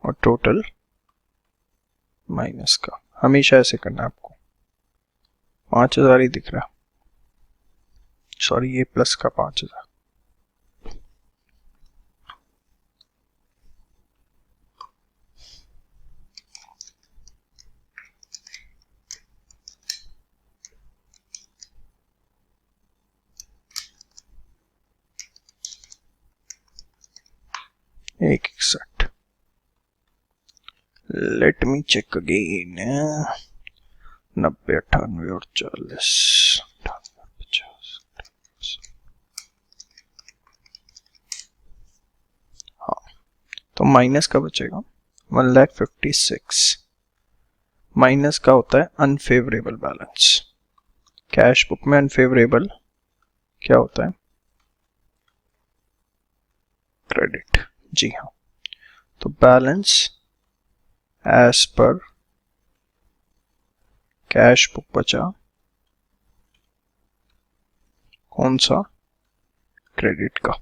Speaker 1: और टोटल माइनस का, हमेशा ऐसे करना है आपको। 5,000 ही दिख रहा, सॉरी ये प्लस का 5,000। एक 61। Let me check again. 90, 98 और 40, 50। हाँ, तो माइनस का बचेगा 1,56,000। माइनस का होता है अनफेवरेबल बैलेंस। कैश बुक में अनफेवरेबल क्या होता है, क्रेडिट। जी हाँ, तो balance as per cash book बचा कौन सा, क्रेडिट का।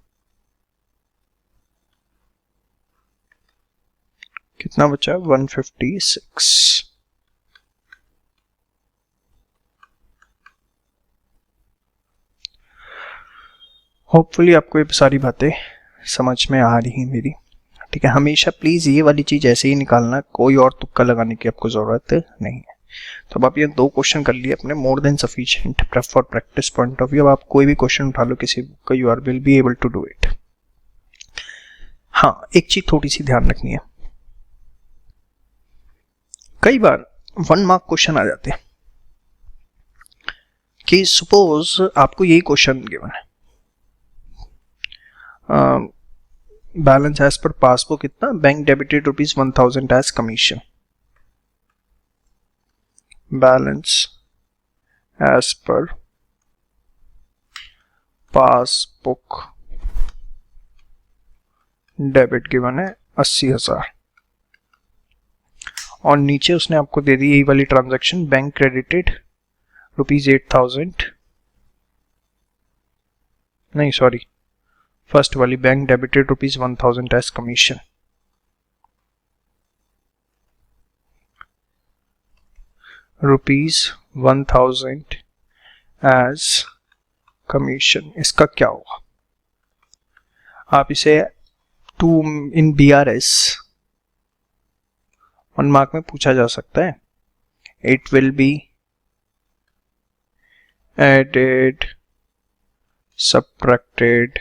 Speaker 1: कितना बचा, 156। होपफुली आपको ये सारी बातें समझ में आ रही है मेरी, ठीक है। हमेशा प्लीज ये वाली चीज ऐसे ही निकालना, कोई और तुक्का लगाने की आपको जरूरत नहीं है। तो अब आप ये 2 क्वेश्चन कर लिए अपने, more than sufficient for practice point of view. अब आप कोई भी क्वेश्चन उठा लो किसी बुक का, you are will be able to do it. हाँ, एक चीज थोड़ी सी ध्यान रखनी है, कई बार 1 मार्क क्वेश्चन आ जाते हैं कि सपोज आपको यही क्वेश्चन गिवन है, बैलेंस एज पर पासबुक कितना, bank debited ₹1,000 as commission. Balance as per passbook debit given है 80,000 और नीचे उसने आपको दे दी यही वाली ट्रांजैक्शन, बैंक क्रेडिटेड ₹8,000, नहीं सॉरी फर्स्ट वाली, bank debited ₹1,000 as commission. ₹1,000 as commission, इसका क्या होगा, आप इसे 2 इन BRS 1 मार्क में पूछा जा सकता है। It will be added, subtracted,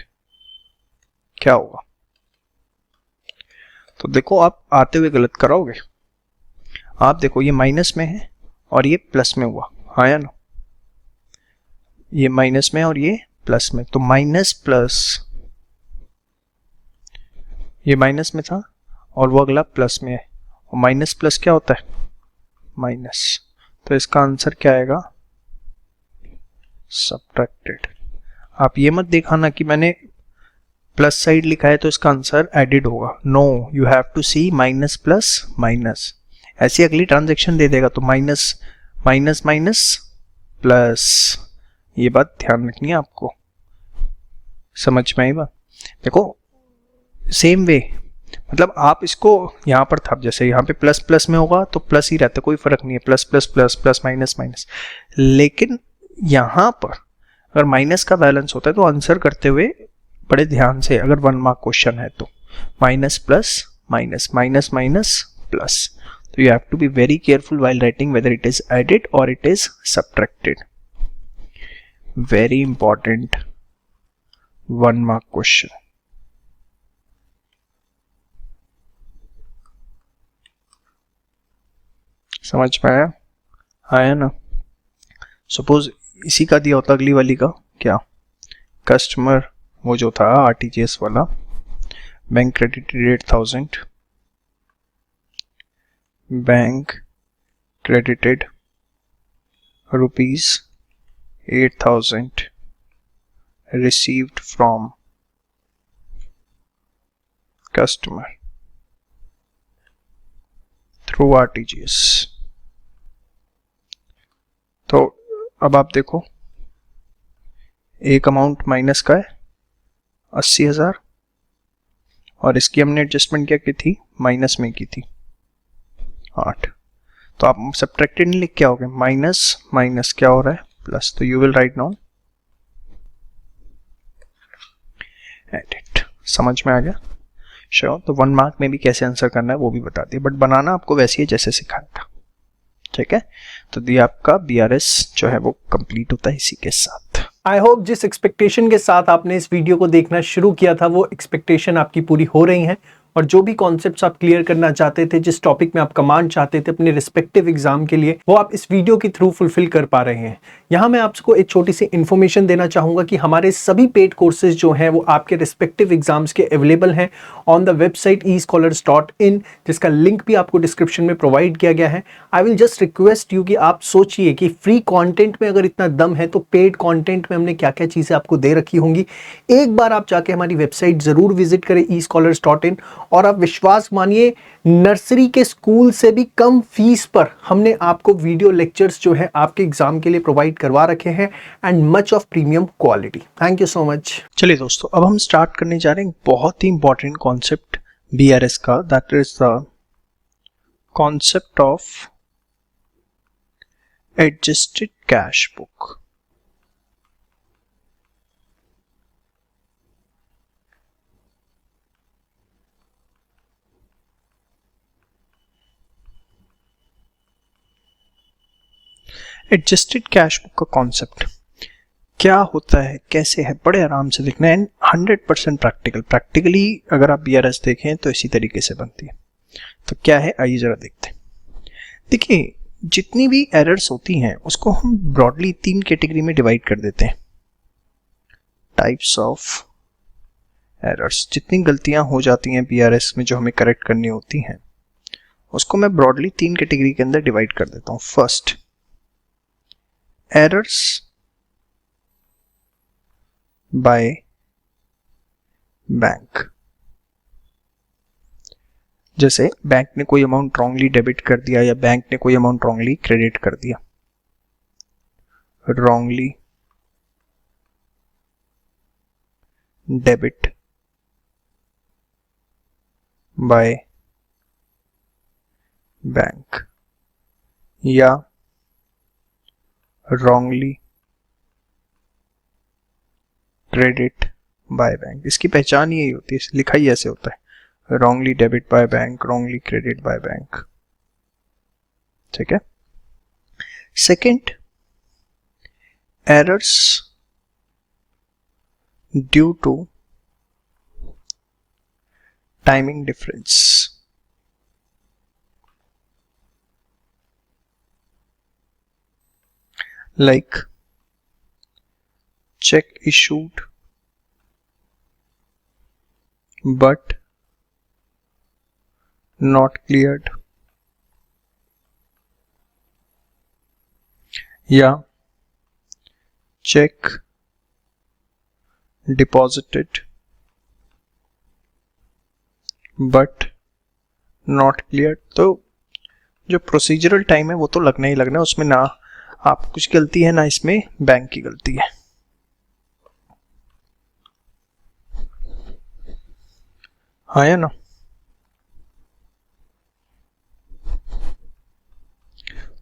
Speaker 1: क्या होगा? तो देखो आप आते हुए गलत कराओगे। आप देखो ये माइनस में है और ये प्लस में हुआ, आया ना? ये माइनस में और ये प्लस में, तो माइनस प्लस, ये माइनस में था और वो अगला प्लस में है, और माइनस प्लस क्या होता है? माइनस। तो इसका आंसर क्या आएगा? सब्ट्रैक्टेड। आप ये मत दिखाना कि मैंने प्लस साइड लिखा है तो इसका आंसर एडिड होगा। No, you have to see minus plus minus. ऐसी अगली ट्रांजैक्शन दे देगा तो माइनस माइनस माइनस प्लस। ये बात ध्यान रखनी है आपको, समझ में आई बात? देखो सेम वे, मतलब आप इसको यहाँ पर था, जैसे यहाँ पे प्लस प्लस में होगा तो प्लस ही रहता है, कोई फर्क नहीं है, plus plus plus plus minus minus. लेकिन यहाँ पर अगर माइनस का बैलेंस होता है तो आंसर करते हुए बड़े ध्यान से, अगर 1 मार्क क्वेश्चन है तो minus plus minus, minus minus plus. तो you have to be very careful while writing whether it is added or it is subtracted. Very important 1 mark question. समझ में आया? आया ना? सपोज इसी का दिया होता अगली वाली का, क्या? कस्टमर वो जो था आरटीजीएस वाला, bank credited 8,000, bank credited rupees 8,000 received from customer through RTGS। तो अब आप देखो एक अमाउंट माइनस का है 80,000 और इसकी हमने एडजस्टमेंट क्या की थी? माइनस में की थी 8। तो आप सब्ट्रैक्टेड नहीं लिख के आओगे, माइनस माइनस क्या हो रहा है? प्लस। तो you will write now edit. समझ में आ गया? श्योर। तो 1 मार्क में भी कैसे आंसर करना है वो भी बता दिया, बट बनाना आपको वैसे ही जैसे सिखाया था, ठीक है? तो ये आपका BRS जो है वो कंप्लीट होता है इसी के साथ।
Speaker 2: आई होप जिस एक्सपेक्टेशन के साथ आपने इस वीडियो को देखना शुरू किया था वो एक्सपेक्टेशन आपकी पूरी हो रही है, और जो भी कॉन्सेप्ट्स आप क्लियर करना चाहते थे, जिस टॉपिक में आप कमांड चाहते थे अपने रिस्पेक्टिव एग्जाम के लिए, वो आप इस वीडियो के थ्रू फुलफिल कर पा रहे हैं। यहाँ मैं आपको एक छोटी सी इन्फॉर्मेशन देना चाहूँगा कि हमारे सभी पेड कोर्सेज जो हैं वो आपके रिस्पेक्टिव एग्जाम्स के अवेलेबल हैं ऑन द वेबसाइट eScholars.in, जिसका लिंक भी आपको डिस्क्रिप्शन में प्रोवाइड किया गया है। I will just request you कि आप सोचिए कि फ्री कॉन्टेंट में अगर इतना दम है तो पेड कॉन्टेंट में हमने क्या क्या चीज़ें आपको दे रखी होंगी। एक बार आप जाके हमारी वेबसाइट ज़रूर विजिट करें eScholars.in, और आप विश्वास मानिए नर्सरी के स्कूल से भी कम फीस पर हमने आपको वीडियो लेक्चर्स जो है आपके एग्जाम के लिए प्रोवाइड करवा रखे हैं, and much of premium quality. Thank you so much.
Speaker 1: चलिए दोस्तों, अब हम स्टार्ट करने जा रहे हैं बहुत ही इंपॉर्टेंट कॉन्सेप्ट BRS का, that is the concept of adjusted cash book. Adjusted cash book का कॉन्सेप्ट क्या होता है, कैसे है, बड़े आराम से देखना है, 100% प्रैक्टिकल। प्रैक्टिकली अगर आप BRS देखें तो इसी तरीके से बनती है। तो क्या है, आइए जरा देखते हैं। देखिए जितनी भी एरर्स होती हैं उसको हम ब्रॉडली 3 कैटेगरी में डिवाइड कर देते हैं। टाइप्स ऑफ एरर्स, जितनी गलतियां हो जाती हैं BRS में जो हमें करेक्ट करनी होती हैं, उसको मैं ब्रॉडली 3 कैटेगरी के अंदर डिवाइड कर देता हूँ। First, errors by bank. जैसे बैंक ने कोई अमाउंट रॉन्गली डेबिट कर दिया या बैंक ने कोई अमाउंट रॉन्गली क्रेडिट कर दिया। रॉन्गली डेबिट बाय बैंक या wrongly क्रेडिट बाय बैंक। इसकी पहचान यही होती है, लिखा ही ऐसे होता है, wrongly debit by bank, wrongly credit by bank. ठीक है। Second, errors due to timing difference. Like check issued but not cleared, या check deposited but not cleared। तो जो प्रोसीजरल टाइम है वो तो लगना ही लगना है, उसमें ना आप कुछ गलती है ना इसमें बैंक की गलती है। हाँ या ना।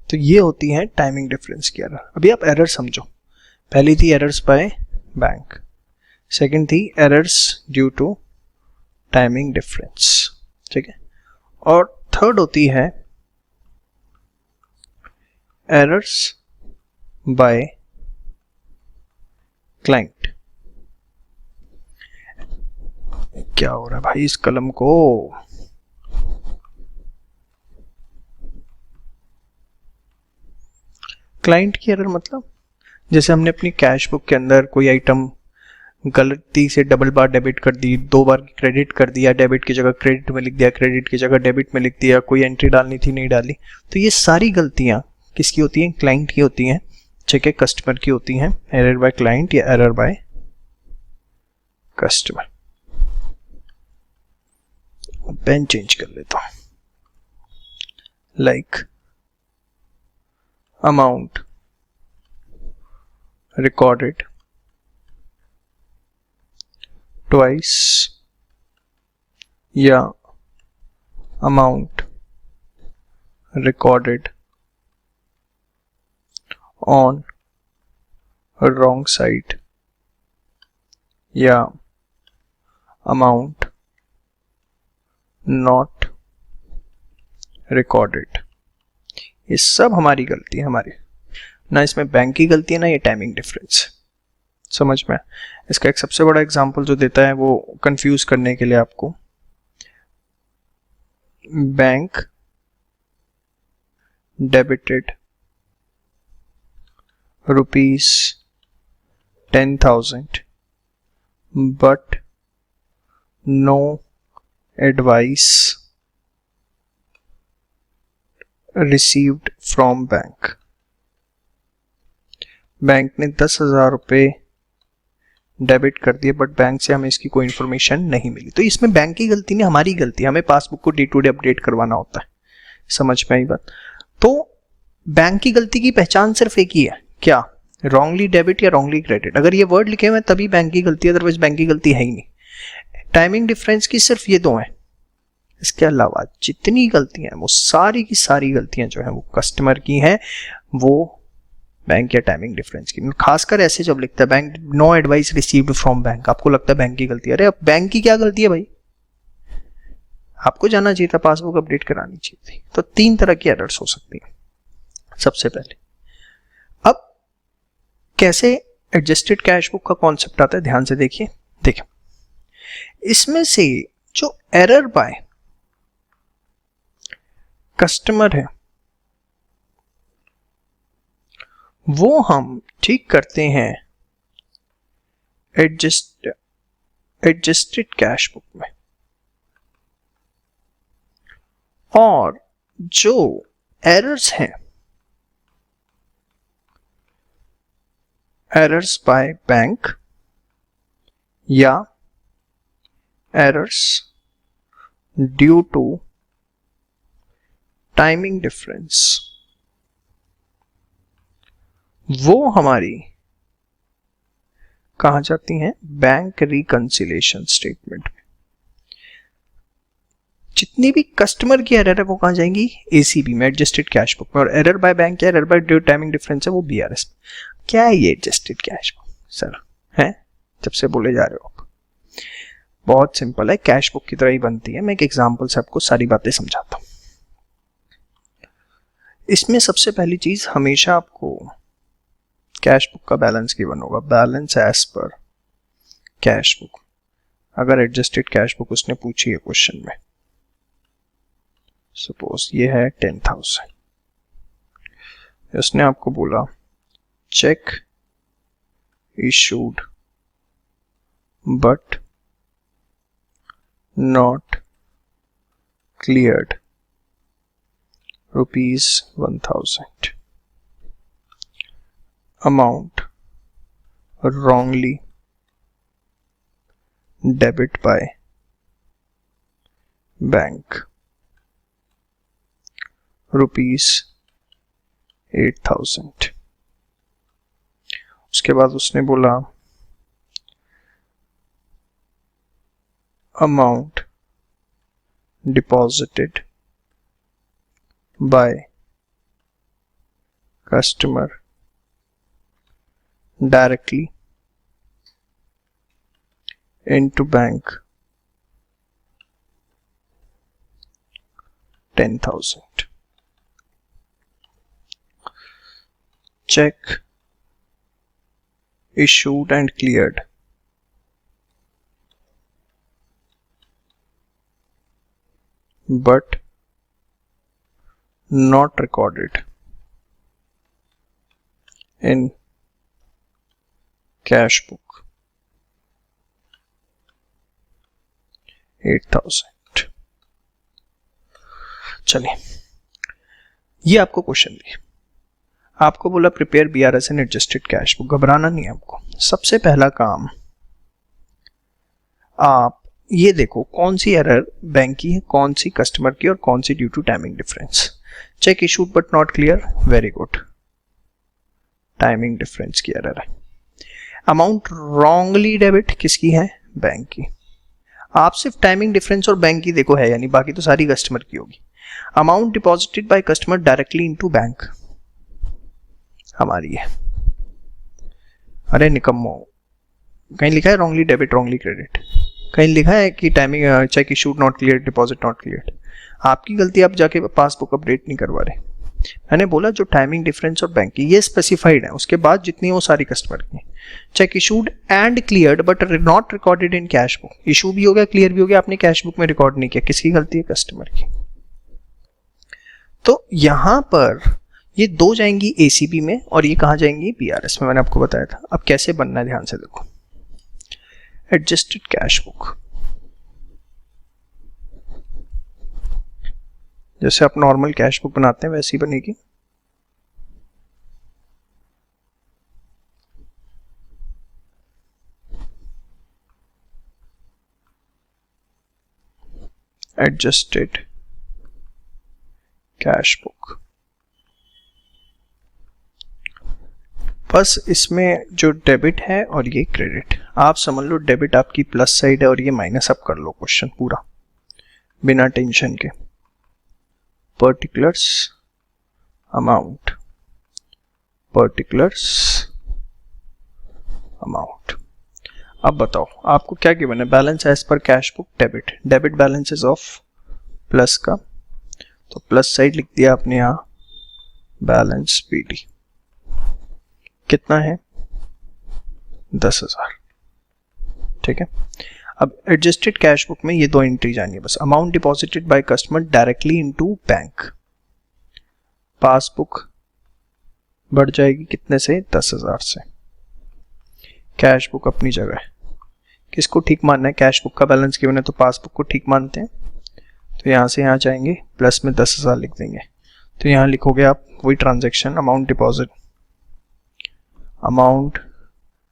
Speaker 1: तो ये होती है टाइमिंग डिफरेंस की एरर। अभी आप एरर समझो। पहली थी एरर्स बाय बैंक, सेकंड थी errors due to timing difference, ठीक है। और थर्ड होती है एरर्स बाय क्लाइंट। क्या हो रहा है भाई इस कलम को? क्लाइंट की एरर मतलब जैसे हमने अपनी कैश बुक के अंदर कोई आइटम गलती से डबल बार डेबिट कर दी, 2 बार क्रेडिट कर दिया, डेबिट की जगह क्रेडिट में लिख दिया, क्रेडिट की जगह डेबिट में लिख दिया, कोई एंट्री डालनी थी नहीं डाली। तो ये सारी गलतियां किसकी होती हैं? क्लाइंट की होती हैं, ठीक है, कस्टमर की होती हैं। एरर बाय क्लाइंट या error by customer. Pen change कर लेता हूं। लाइक अमाउंट रिकॉर्डेड ट्वाइस, या amount recorded on wrong side, या अमाउंट नॉट रिकॉर्डेड। ये सब हमारी गलती है, हमारी ना इसमें बैंक की गलती है ना ये टाइमिंग डिफरेंस। समझ में? इसका एक सबसे बड़ा एग्जांपल जो देता है वो कंफ्यूज करने के लिए आपको, bank debited ₹10,000 but no advice received from bank. Bank ने 10,000 रुपये डेबिट कर दिए बट बैंक से हमें इसकी कोई इन्फॉर्मेशन नहीं मिली। तो इसमें बैंक की गलती नहीं, हमारी गलती है। हमें पासबुक को डे टू डे अपडेट करवाना होता है। समझ में आई बात? तो बैंक की गलती की पहचान सिर्फ एक ही है, क्या? रॉन्गली डेबिट या रॉन्गली क्रेडिट। अगर ये वर्ड लिखे हुए हैं तभी बैंक की गलती है, अदरवाइज बैंक की गलती है ही नहीं। टाइमिंग डिफरेंस की सिर्फ ये दो हैं, इसके अलावा जितनी गलतियां हैं वो सारी की सारी गलतियां जो हैं वो कस्टमर की हैं, वो बैंक या टाइमिंग डिफरेंस की। खासकर ऐसे जब लिखता है bank no advice received from bank, आपको लगता है बैंक की गलती है। अरे अब बैंक की क्या गलती है भाई? आपको जाना चाहिए था, पासबुक अपडेट करानी चाहिए थी। तो 3 तरह की एरर्स हो सकती है सबसे पहले। अब कैसे एडजस्टेड कैश बुक का कॉन्सेप्ट आता है, ध्यान से देखिए। इसमें से जो एरर बाय कस्टमर है वो हम ठीक करते हैं एडजस्टेड कैश बुक में, और जो एरर्स हैं एरर्स बाय बैंक या errors due to timing difference, वो हमारी कहां जाती हैं? बैंक रिकंसिलिएशन स्टेटमेंट में। जितनी भी कस्टमर की एरर है वो कहां जाएंगी? एसीबी में, एडजस्टेड कैश बुक में। और एरर बाय बैंक या error bye due timing difference है वो बीआरएस में। क्या है ये एडजस्टेड कैश बुक सर? है जब से बोले जा रहे हो आप, बहुत सिंपल है, कैश बुक की तरह ही बनती है। मैं एक एग्जांपल से आपको सारी बातें समझाता हूं। इसमें सबसे पहली चीज हमेशा आपको कैश बुक का बैलेंस गिवन होगा, balance as per cash book. अगर एडजस्टेड कैश बुक उसने पूछी है क्वेश्चन में, सपोज ये है 10,000, उसने आपको बोला check issued but not cleared ₹1,000, amount wrongly debit by bank ₹8,000। उसके बाद उसने बोला amount deposited by customer directly into bank 10,000। check issued and cleared but not recorded in cash book 8,000। चलिए, ये आपको क्वेश्चन दिया, आपको बोला prepare BRS and adjusted cash book. घबराना नहीं है आपको। सबसे पहला काम, आप ये देखो कौन सी एरर बैंक की है, कौन सी कस्टमर की और कौन सी due to timing difference. Cheque issued but not clear, very good, timing difference की एरर है। अमाउंट रॉन्गली डेबिट किसकी है, बैंक की। आप सिर्फ टाइमिंग डिफरेंस और बैंक की देखो है, यानी बाकी तो सारी कस्टमर की होगी। Amount deposited by customer directly into bank हमारी है। अरे निकम्मो, कहीं लिखा है रॉन्गली डेबिट रॉन्गली क्रेडिट, कहीं लिखा है कि timing check issued not clear deposit not clear. आपकी गलती, आप जाके पासबुक अपडेट नहीं करवा रहे। मैंने बोला जो टाइमिंग डिफरेंस और बैंक की ये स्पेसिफाइड है, उसके बाद जितनी वो सारी कस्टमर की। Check issued and cleared but not recorded in cash book, issue भी हो गया क्लियर भी हो गया, आपने कैश बुक में रिकॉर्ड नहीं किया, किसकी गलती है, कस्टमर की। तो यहां पर ये दो जाएंगी ACB में और ये कहां जाएंगी, BRS में, मैंने आपको बताया था। अब कैसे बनना है ध्यान से देखो। एडजस्टेड कैश बुक, जैसे आप नॉर्मल कैश बुक बनाते हैं वैसी बनेगी। एडजस्टेड कैश बुक, बस इसमें जो डेबिट है और ये क्रेडिट, आप समझ लो डेबिट आपकी प्लस साइड है और ये माइनस अप कर लो क्वेश्चन पूरा बिना टेंशन के। Particulars amount, particulars amount. अब बताओ आपको क्या गिवन है, balance as per cash book debit, debit balance is of plus का, तो प्लस साइड लिख दिया आपने यहां बैलेंस PD, कितना है 10,000, ठीक है। अब एडजस्टेड कैश बुक में ये दो एंट्री जानी है बस। Amount deposited by customer directly into bank, passbook बढ़ जाएगी कितने से, 10,000 से। कैश बुक अपनी जगह है, किसको ठीक मानना है, कैश बुक का बैलेंस गिवन है तो पासबुक को ठीक मानते हैं। तो यहां से यहां जाएंगे, प्लस में 10,000 लिख देंगे, तो यहां लिखोगे आप वही transaction, amount deposit, amount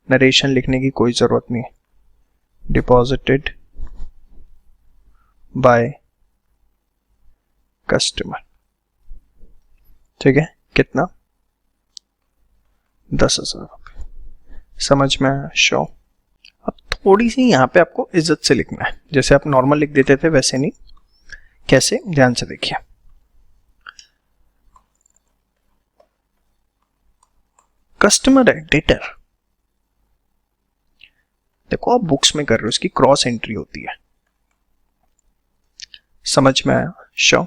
Speaker 1: narration लिखने की कोई जरूरत नहीं है, डिपॉजिटेड बाय कस्टमर, ठीक है। कितना, 10,000 रुपये, समझ में आया, शो। अब थोड़ी सी यहाँ पे आपको इज्जत से लिखना है, जैसे आप नॉर्मल लिख देते थे वैसे नहीं। कैसे, ध्यान से देखिए। कस्टमर है डेटर, देखो आप बुक्स में कर रहे हो, इसकी क्रॉस एंट्री होती है, समझ में आया, show.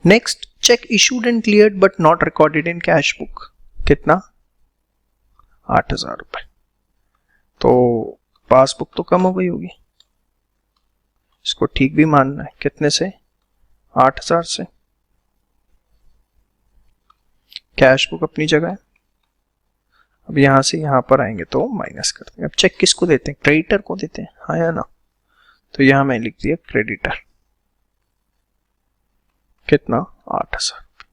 Speaker 1: Next check issued and cleared but not recorded in cash book, कितना? 8,000 रुपए। तो पासबुक तो कम हो गई होगी, इसको ठीक भी मानना है। कितने से? 8,000 से। कैश बुक अपनी जगह है। अब यहां से यहां पर आएंगे तो माइनस कर देंगे। अब चेक किसको देते हैं? क्रेडिटर को देते हैं, हाँ या ना? तो यहां मैं लिख दिया क्रेडिटर, कितना? 8,000।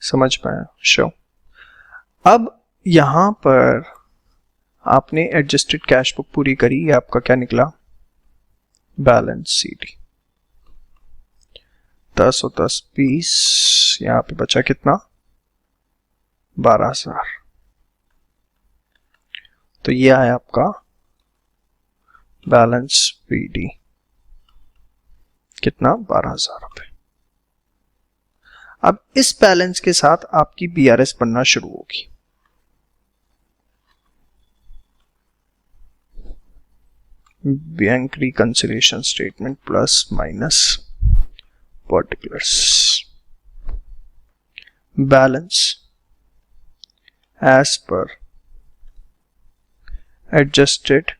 Speaker 1: समझ पाया? शो। अब यहां पर आपने एडजस्टेड कैश बुक पूरी करी, ये आपका क्या निकला? Balance sheet. 10 और 10 20, यहां पे बचा कितना? 12,000। तो ये आया आपका बैलेंस पीडी, कितना? 12,000 रुपए। अब इस बैलेंस के साथ आपकी बीआरएस बनना शुरू होगी। Bank reconciliation statement plus minus particulars, balance as per adjusted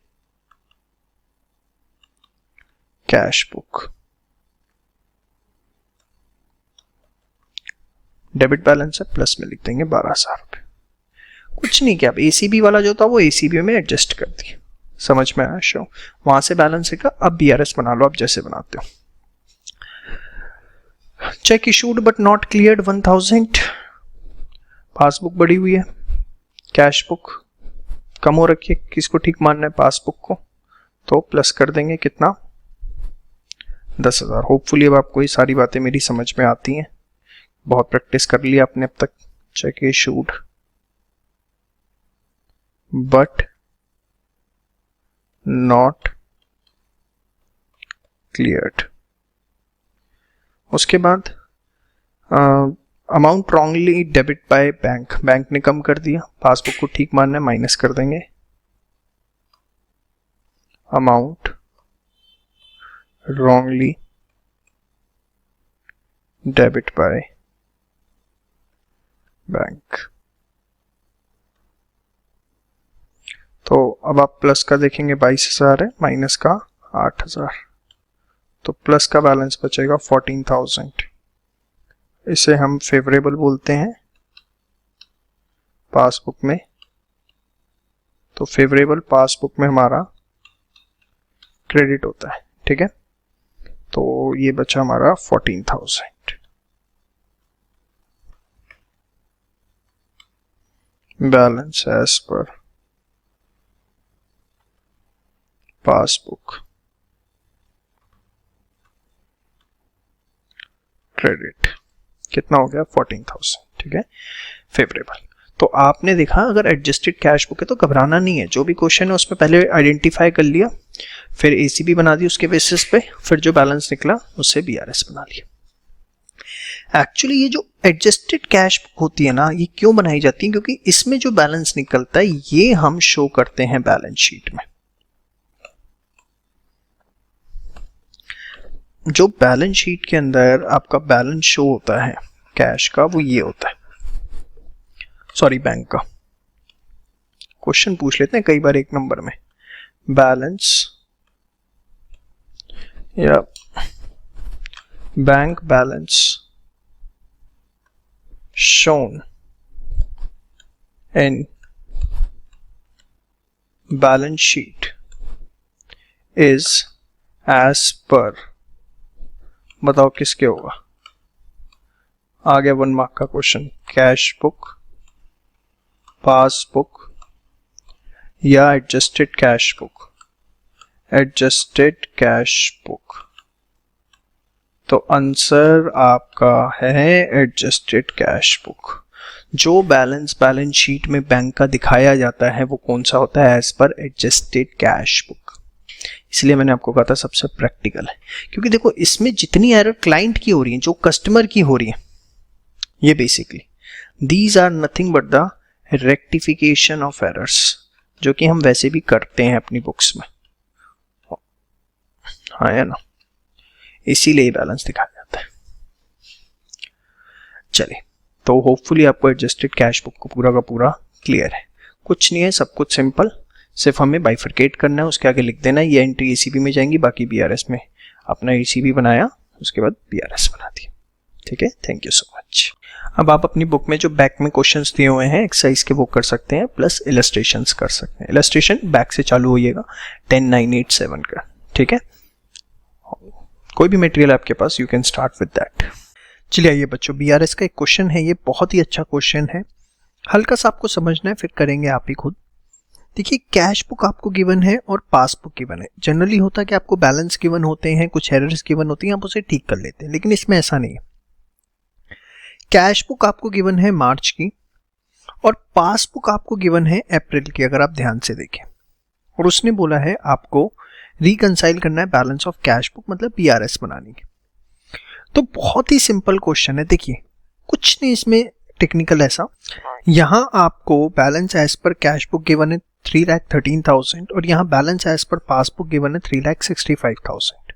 Speaker 1: cash book. Debit balance है, प्लस में लिख देंगे 12,000 रुपए। कुछ नहीं किया, अब एसीबी वाला जो था वो एसीबी में एडजस्ट कर दिया। समझ में आया? शो। वहां से बैलेंस है का, अब बीआरएस बना लो, आप जैसे बनाते हो। Check issued but not cleared 1,000। Passbook बढ़ी हुई है, कैश बुक कम हो रखी है, किसको ठीक मानना है? पासबुक को। तो प्लस कर देंगे कितना? 10,000। होपफुली अब आपको ये सारी बातें मेरी समझ में आती हैं, बहुत प्रैक्टिस कर लिया आपने अब तक। Check issued but not cleared. उसके बाद amount wrongly debit by bank, bank ने कम कर दिया, पासबुक को ठीक मानना है, माइनस कर देंगे amount wrongly debit by bank. तो अब आप प्लस का देखेंगे 22,000 है, माइनस का 8,000, तो प्लस का बैलेंस बचेगा 14,000। इसे हम फेवरेबल बोलते हैं पासबुक में। तो फेवरेबल पासबुक में हमारा क्रेडिट होता है, ठीक है। तो ये बचा हमारा 14,000। Balance as per passbook credit, कितना हो गया? 14,000, ठीक है, फेवरेबल। तो आपने देखा अगर एडजस्टेड कैश बुक है तो घबराना नहीं है, जो भी क्वेश्चन है उसमें पहले आइडेंटिफाई कर लिया, फिर एसीबी बना दी उसके बेसिस पे, फिर जो बैलेंस निकला उससे बीआरएस बना लिया। एक्चुअली ये जो एडजस्टेड कैश बुक होती है ना, ये क्यों बनाई जाती है? क्योंकि इसमें जो बैलेंस निकलता है ये हम शो करते हैं बैलेंस शीट में। जो बैलेंस शीट के अंदर आपका बैलेंस शो होता है कैश का, वो ये होता है, सॉरी बैंक का। क्वेश्चन पूछ लेते हैं कई बार एक नंबर में, बैलेंस या bank balance shown in balance sheet is as per, बताओ किसके होगा? आ गया 1 मार्क का क्वेश्चन, कैश बुक, पासबुक या adjusted cash book? Adjusted cash book. तो आंसर आपका है एडजस्टेड कैश बुक। जो बैलेंस बैलेंस शीट में बैंक का दिखाया जाता है वो कौन सा होता है? As per adjusted cash book. इसलिए मैंने आपको कहा था सबसे प्रैक्टिकल है, क्योंकि देखो इसमें जितनी एरर क्लाइंट की हो रही है, जो कस्टमर की हो रही है, ये basically these are nothing but the rectification of errors, जो कि हम वैसे भी करते हैं अपनी बुक्स में, हाँ या ना, इसीलिए बैलेंस दिखाया जाता है। चलिए, तो होपफुली आपको एडजस्टेड कैश बुक को पूरा का पूरा क्लियर है। कुछ नहीं है, सब कुछ सिंपल, सिर्फ हमें बाइफरकेट करना है, उसके आगे लिख देना है ये एंट्री एसीबी में जाएंगी, बाकी बीआरएस में अपना एसीबी बनाया, उसके बाद बीआरएस बना दिया। ठीक है, थैंक यू सो मच। अब आप अपनी बुक में जो बैक में क्वेश्चंस दिए हुए हैं एक्सरसाइज के वो कर सकते हैं, प्लस इलस्ट्रेशंस कर सकते हैं। इलस्ट्रेशन बैक से चालू होइएगा 10, 9, 8, 7 का। ठीक है, कोई भी मटेरियल आपके पास, you can start with that. चलिए आइए बच्चों, बीआरएस का एक क्वेश्चन है, ये बहुत ही अच्छा क्वेश्चन है, हल्का सा आपको समझना है, फिर करेंगे आप ही खुद। देखिए, कैश बुक आपको गिवन है और पासबुक गिवन है। जनरली होता है कि आपको बैलेंस गिवन होते हैं, कुछ एरर्स गिवन होती हैं, आप उसे ठीक कर लेते हैं, लेकिन इसमें ऐसा नहीं है। कैश बुक आपको गिवन है मार्च की और पासबुक आपको गिवन है अप्रैल की, अगर आप ध्यान से देखें, और उसने बोला है आपको रिकंसाइल करना है बैलेंस ऑफ कैश बुक, मतलब बीआरएस बनानी है। तो बहुत ही सिंपल क्वेश्चन है। देखिए, कुछ नहीं इसमें टेक्निकल ऐसा, यहाँ आपको balance as per cash book given है 3,13,000 और यहाँ balance as per passbook given है 3,65,000।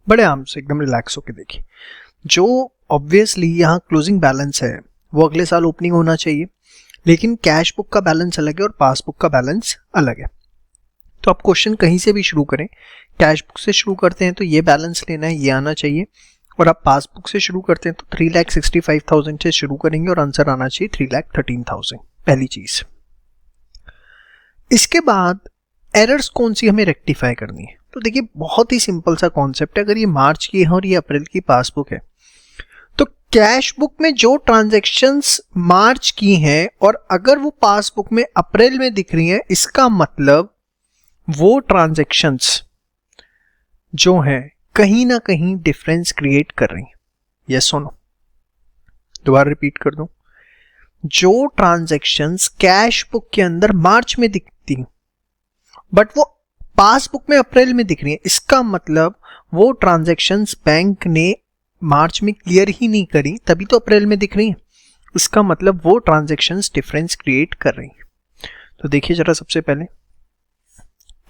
Speaker 1: बड़े आराम से एकदम रिलैक्स होके देखिए, जो ऑब्वियसली यहाँ क्लोजिंग बैलेंस है वो अगले साल ओपनिंग होना चाहिए, लेकिन कैश बुक का बैलेंस अलग है और पासबुक का बैलेंस अलग है। तो आप क्वेश्चन कहीं से भी शुरू करें, कैश बुक से शुरू करते हैं तो ये बैलेंस लेना है, ये आना चाहिए, और आप पासबुक से शुरू करते हैं तो 3,65,000 से शुरू करेंगे और आंसर आना चाहिए 3,13,000, पहली चीज। इसके बाद एरर्स कौन सी हमें रेक्टिफाई करनी है, तो देखिए बहुत ही सिंपल सा कॉन्सेप्ट है। अगर ये मार्च की है और ये अप्रैल की पासबुक है, तो कैश बुक में जो ट्रांजैक्शंस मार्च की हैं और अगर वो पासबुक में अप्रैल में दिख रही हैं, इसका मतलब वो ट्रांजैक्शंस जो हैं कहीं ना कहीं डिफरेंस क्रिएट कर रही हैं। यस और नो? दोबारा रिपीट कर दूं, जो ट्रांजैक्शंस कैश बुक के अंदर मार्च में दिखती हैं बट वो पासबुक में अप्रैल में दिख रही हैं, इसका मतलब वो ट्रांजैक्शंस बैंक ने मार्च में क्लियर ही नहीं करी, तभी तो अप्रैल में दिख रही हैं। इसका मतलब वो ट्रांजैक्शंस डिफरेंस क्रिएट कर रही हैं। तो देखिए जरा, सबसे पहले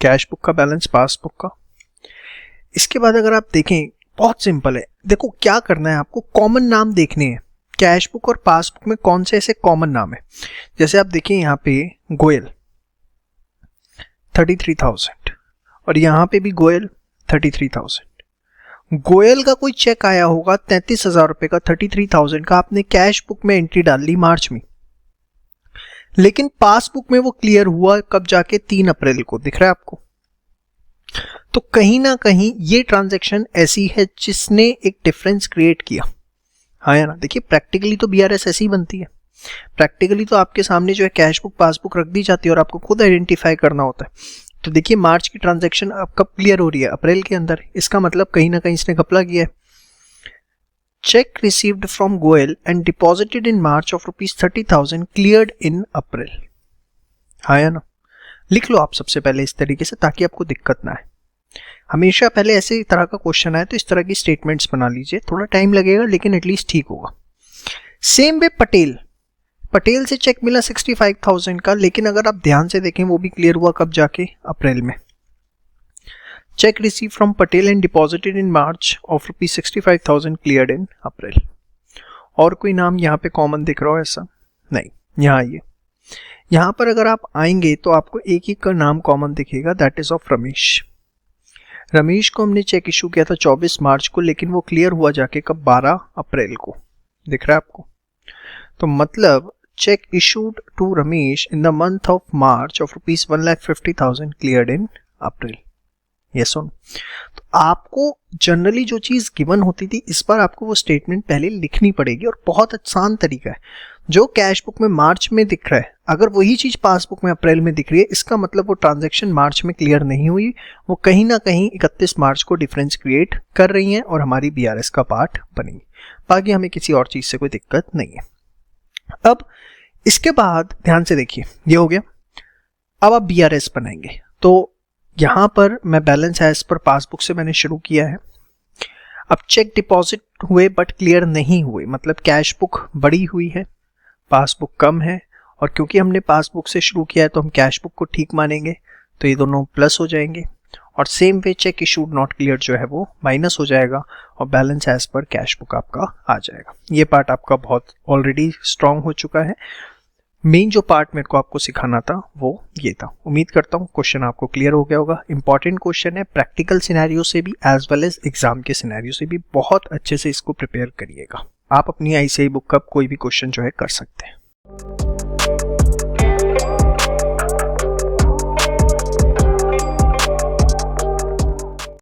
Speaker 1: कैश बुक का बैलेंस, पासबुक का। इसके बाद अगर आप देखें, बहुत सिंपल है, देखो क्या करना है आपको, कॉमन नाम देखने हैं। कैश बुक और पासबुक में कौन से ऐसे कॉमन नाम है, जैसे आप देखिए यहाँ पे गोयल 33,000 और यहाँ पे भी गोयल 33,000। गोयल का कोई चेक आया होगा 33,000 रुपए का, 33,000 का आपने कैश बुक में एंट्री डाल ली मार्च में, लेकिन पासबुक में वो क्लियर हुआ कब जाके 3 अप्रैल को, दिख रहा है आपको। तो कहीं ना कहीं ये ट्रांजैक्शन ऐसी है जिसने एक डिफरेंस क्रिएट किया, हाँ या ना? देखिए प्रैक्टिकली तो बीआरएस ऐसी ही बनती है, प्रैक्टिकली तो आपके सामने जो है कैश बुक पासबुक रख दी जाती है और आपको खुद आइडेंटिफाई करना होता है। तो देखिए मार्च की ट्रांजैक्शन अब कब क्लियर हो रही है, अप्रैल के अंदर, इसका मतलब कहीं ना कहीं इसने घपला किया है। Cheque received from Goyal and deposited in March of ₹30,000 cleared in April, हाँ या ना? लिख लो आप सबसे पहले इस तरीके से, ताकि आपको दिक्कत ना आए। हमेशा पहले ऐसे तरह का क्वेश्चन आए तो इस तरह की स्टेटमेंट्स बना लीजिए, थोड़ा टाइम लगेगा लेकिन एटलीस्ट ठीक होगा। सेम वे पटेल से चेक मिला 65,000 का, लेकिन अगर आप ध्यान से देखें वो भी क्लियर हुआ कब जाके, अप्रैल में। Cheque receive from Patel and deposited in March of ₹65,000 cleared in April. और कोई नाम यहाँ पे कॉमन दिख रहा हो ऐसा? नहीं। यहाँ आइए, यहाँ पर अगर आप आएंगे तो आपको एक ही का नाम कॉमन दिखेगा, that is of Ramesh. Ramesh को हमने चेक इशू किया था 24 मार्च को, लेकिन वो क्लियर हुआ जाके कब, 12 अप्रैल को, दिख रहा है आपको। तो मतलब cheque issued to Ramesh in the month of March of ₹1,50,000 cleared in April. Yes और नो? तो आपको जनरली जो चीज गिवन होती थी, इस बार आपको वो स्टेटमेंट पहले लिखनी पड़ेगी, और बहुत आसान तरीका है। जो कैश बुक में मार्च में दिख रहा है, अगर वही चीज पासबुक में अप्रैल में दिख रही है, इसका मतलब वो ट्रांजैक्शन मार्च में क्लियर नहीं हुई, वो कहीं ना कहीं 31 मार्च को डिफरेंस क्रिएट कर रही हैं और हमारी बीआरएस का पार्ट बनेगी। बाकी हमें किसी और चीज से कोई दिक्कत नहीं है। अब इसके बाद ध्यान से देखिए, ये हो गया। अब आप बीआरएस बनाएंगे, तो यहां पर मैं बैलेंस एज पर पासबुक से मैंने शुरू किया है। अब चेक डिपॉजिट हुए बट क्लियर नहीं हुए, मतलब कैश बुक बड़ी हुई है, पासबुक कम है, और क्योंकि हमने पासबुक से शुरू किया है तो हम कैश बुक को ठीक मानेंगे, तो ये दोनों प्लस हो जाएंगे। और same way cheque issued not clear जो है वो माइनस हो जाएगा और balance as per cash book आपका आ जाएगा। ये पार्ट आपका बहुत ऑलरेडी स्ट्रांग हो चुका है। मेन जो पार्ट मेरे को आपको सिखाना था वो ये था। उम्मीद करता हूँ क्वेश्चन आपको क्लियर हो गया होगा। इंपॉर्टेंट क्वेश्चन है, प्रैक्टिकल सिनेरियो से भी एज वेल एज एग्जाम के सिनेरियो से भी बहुत अच्छे से इसको प्रिपेयर करिएगा। आप अपनी ICAI बुक का कोई भी क्वेश्चन जो है कर सकते हैं।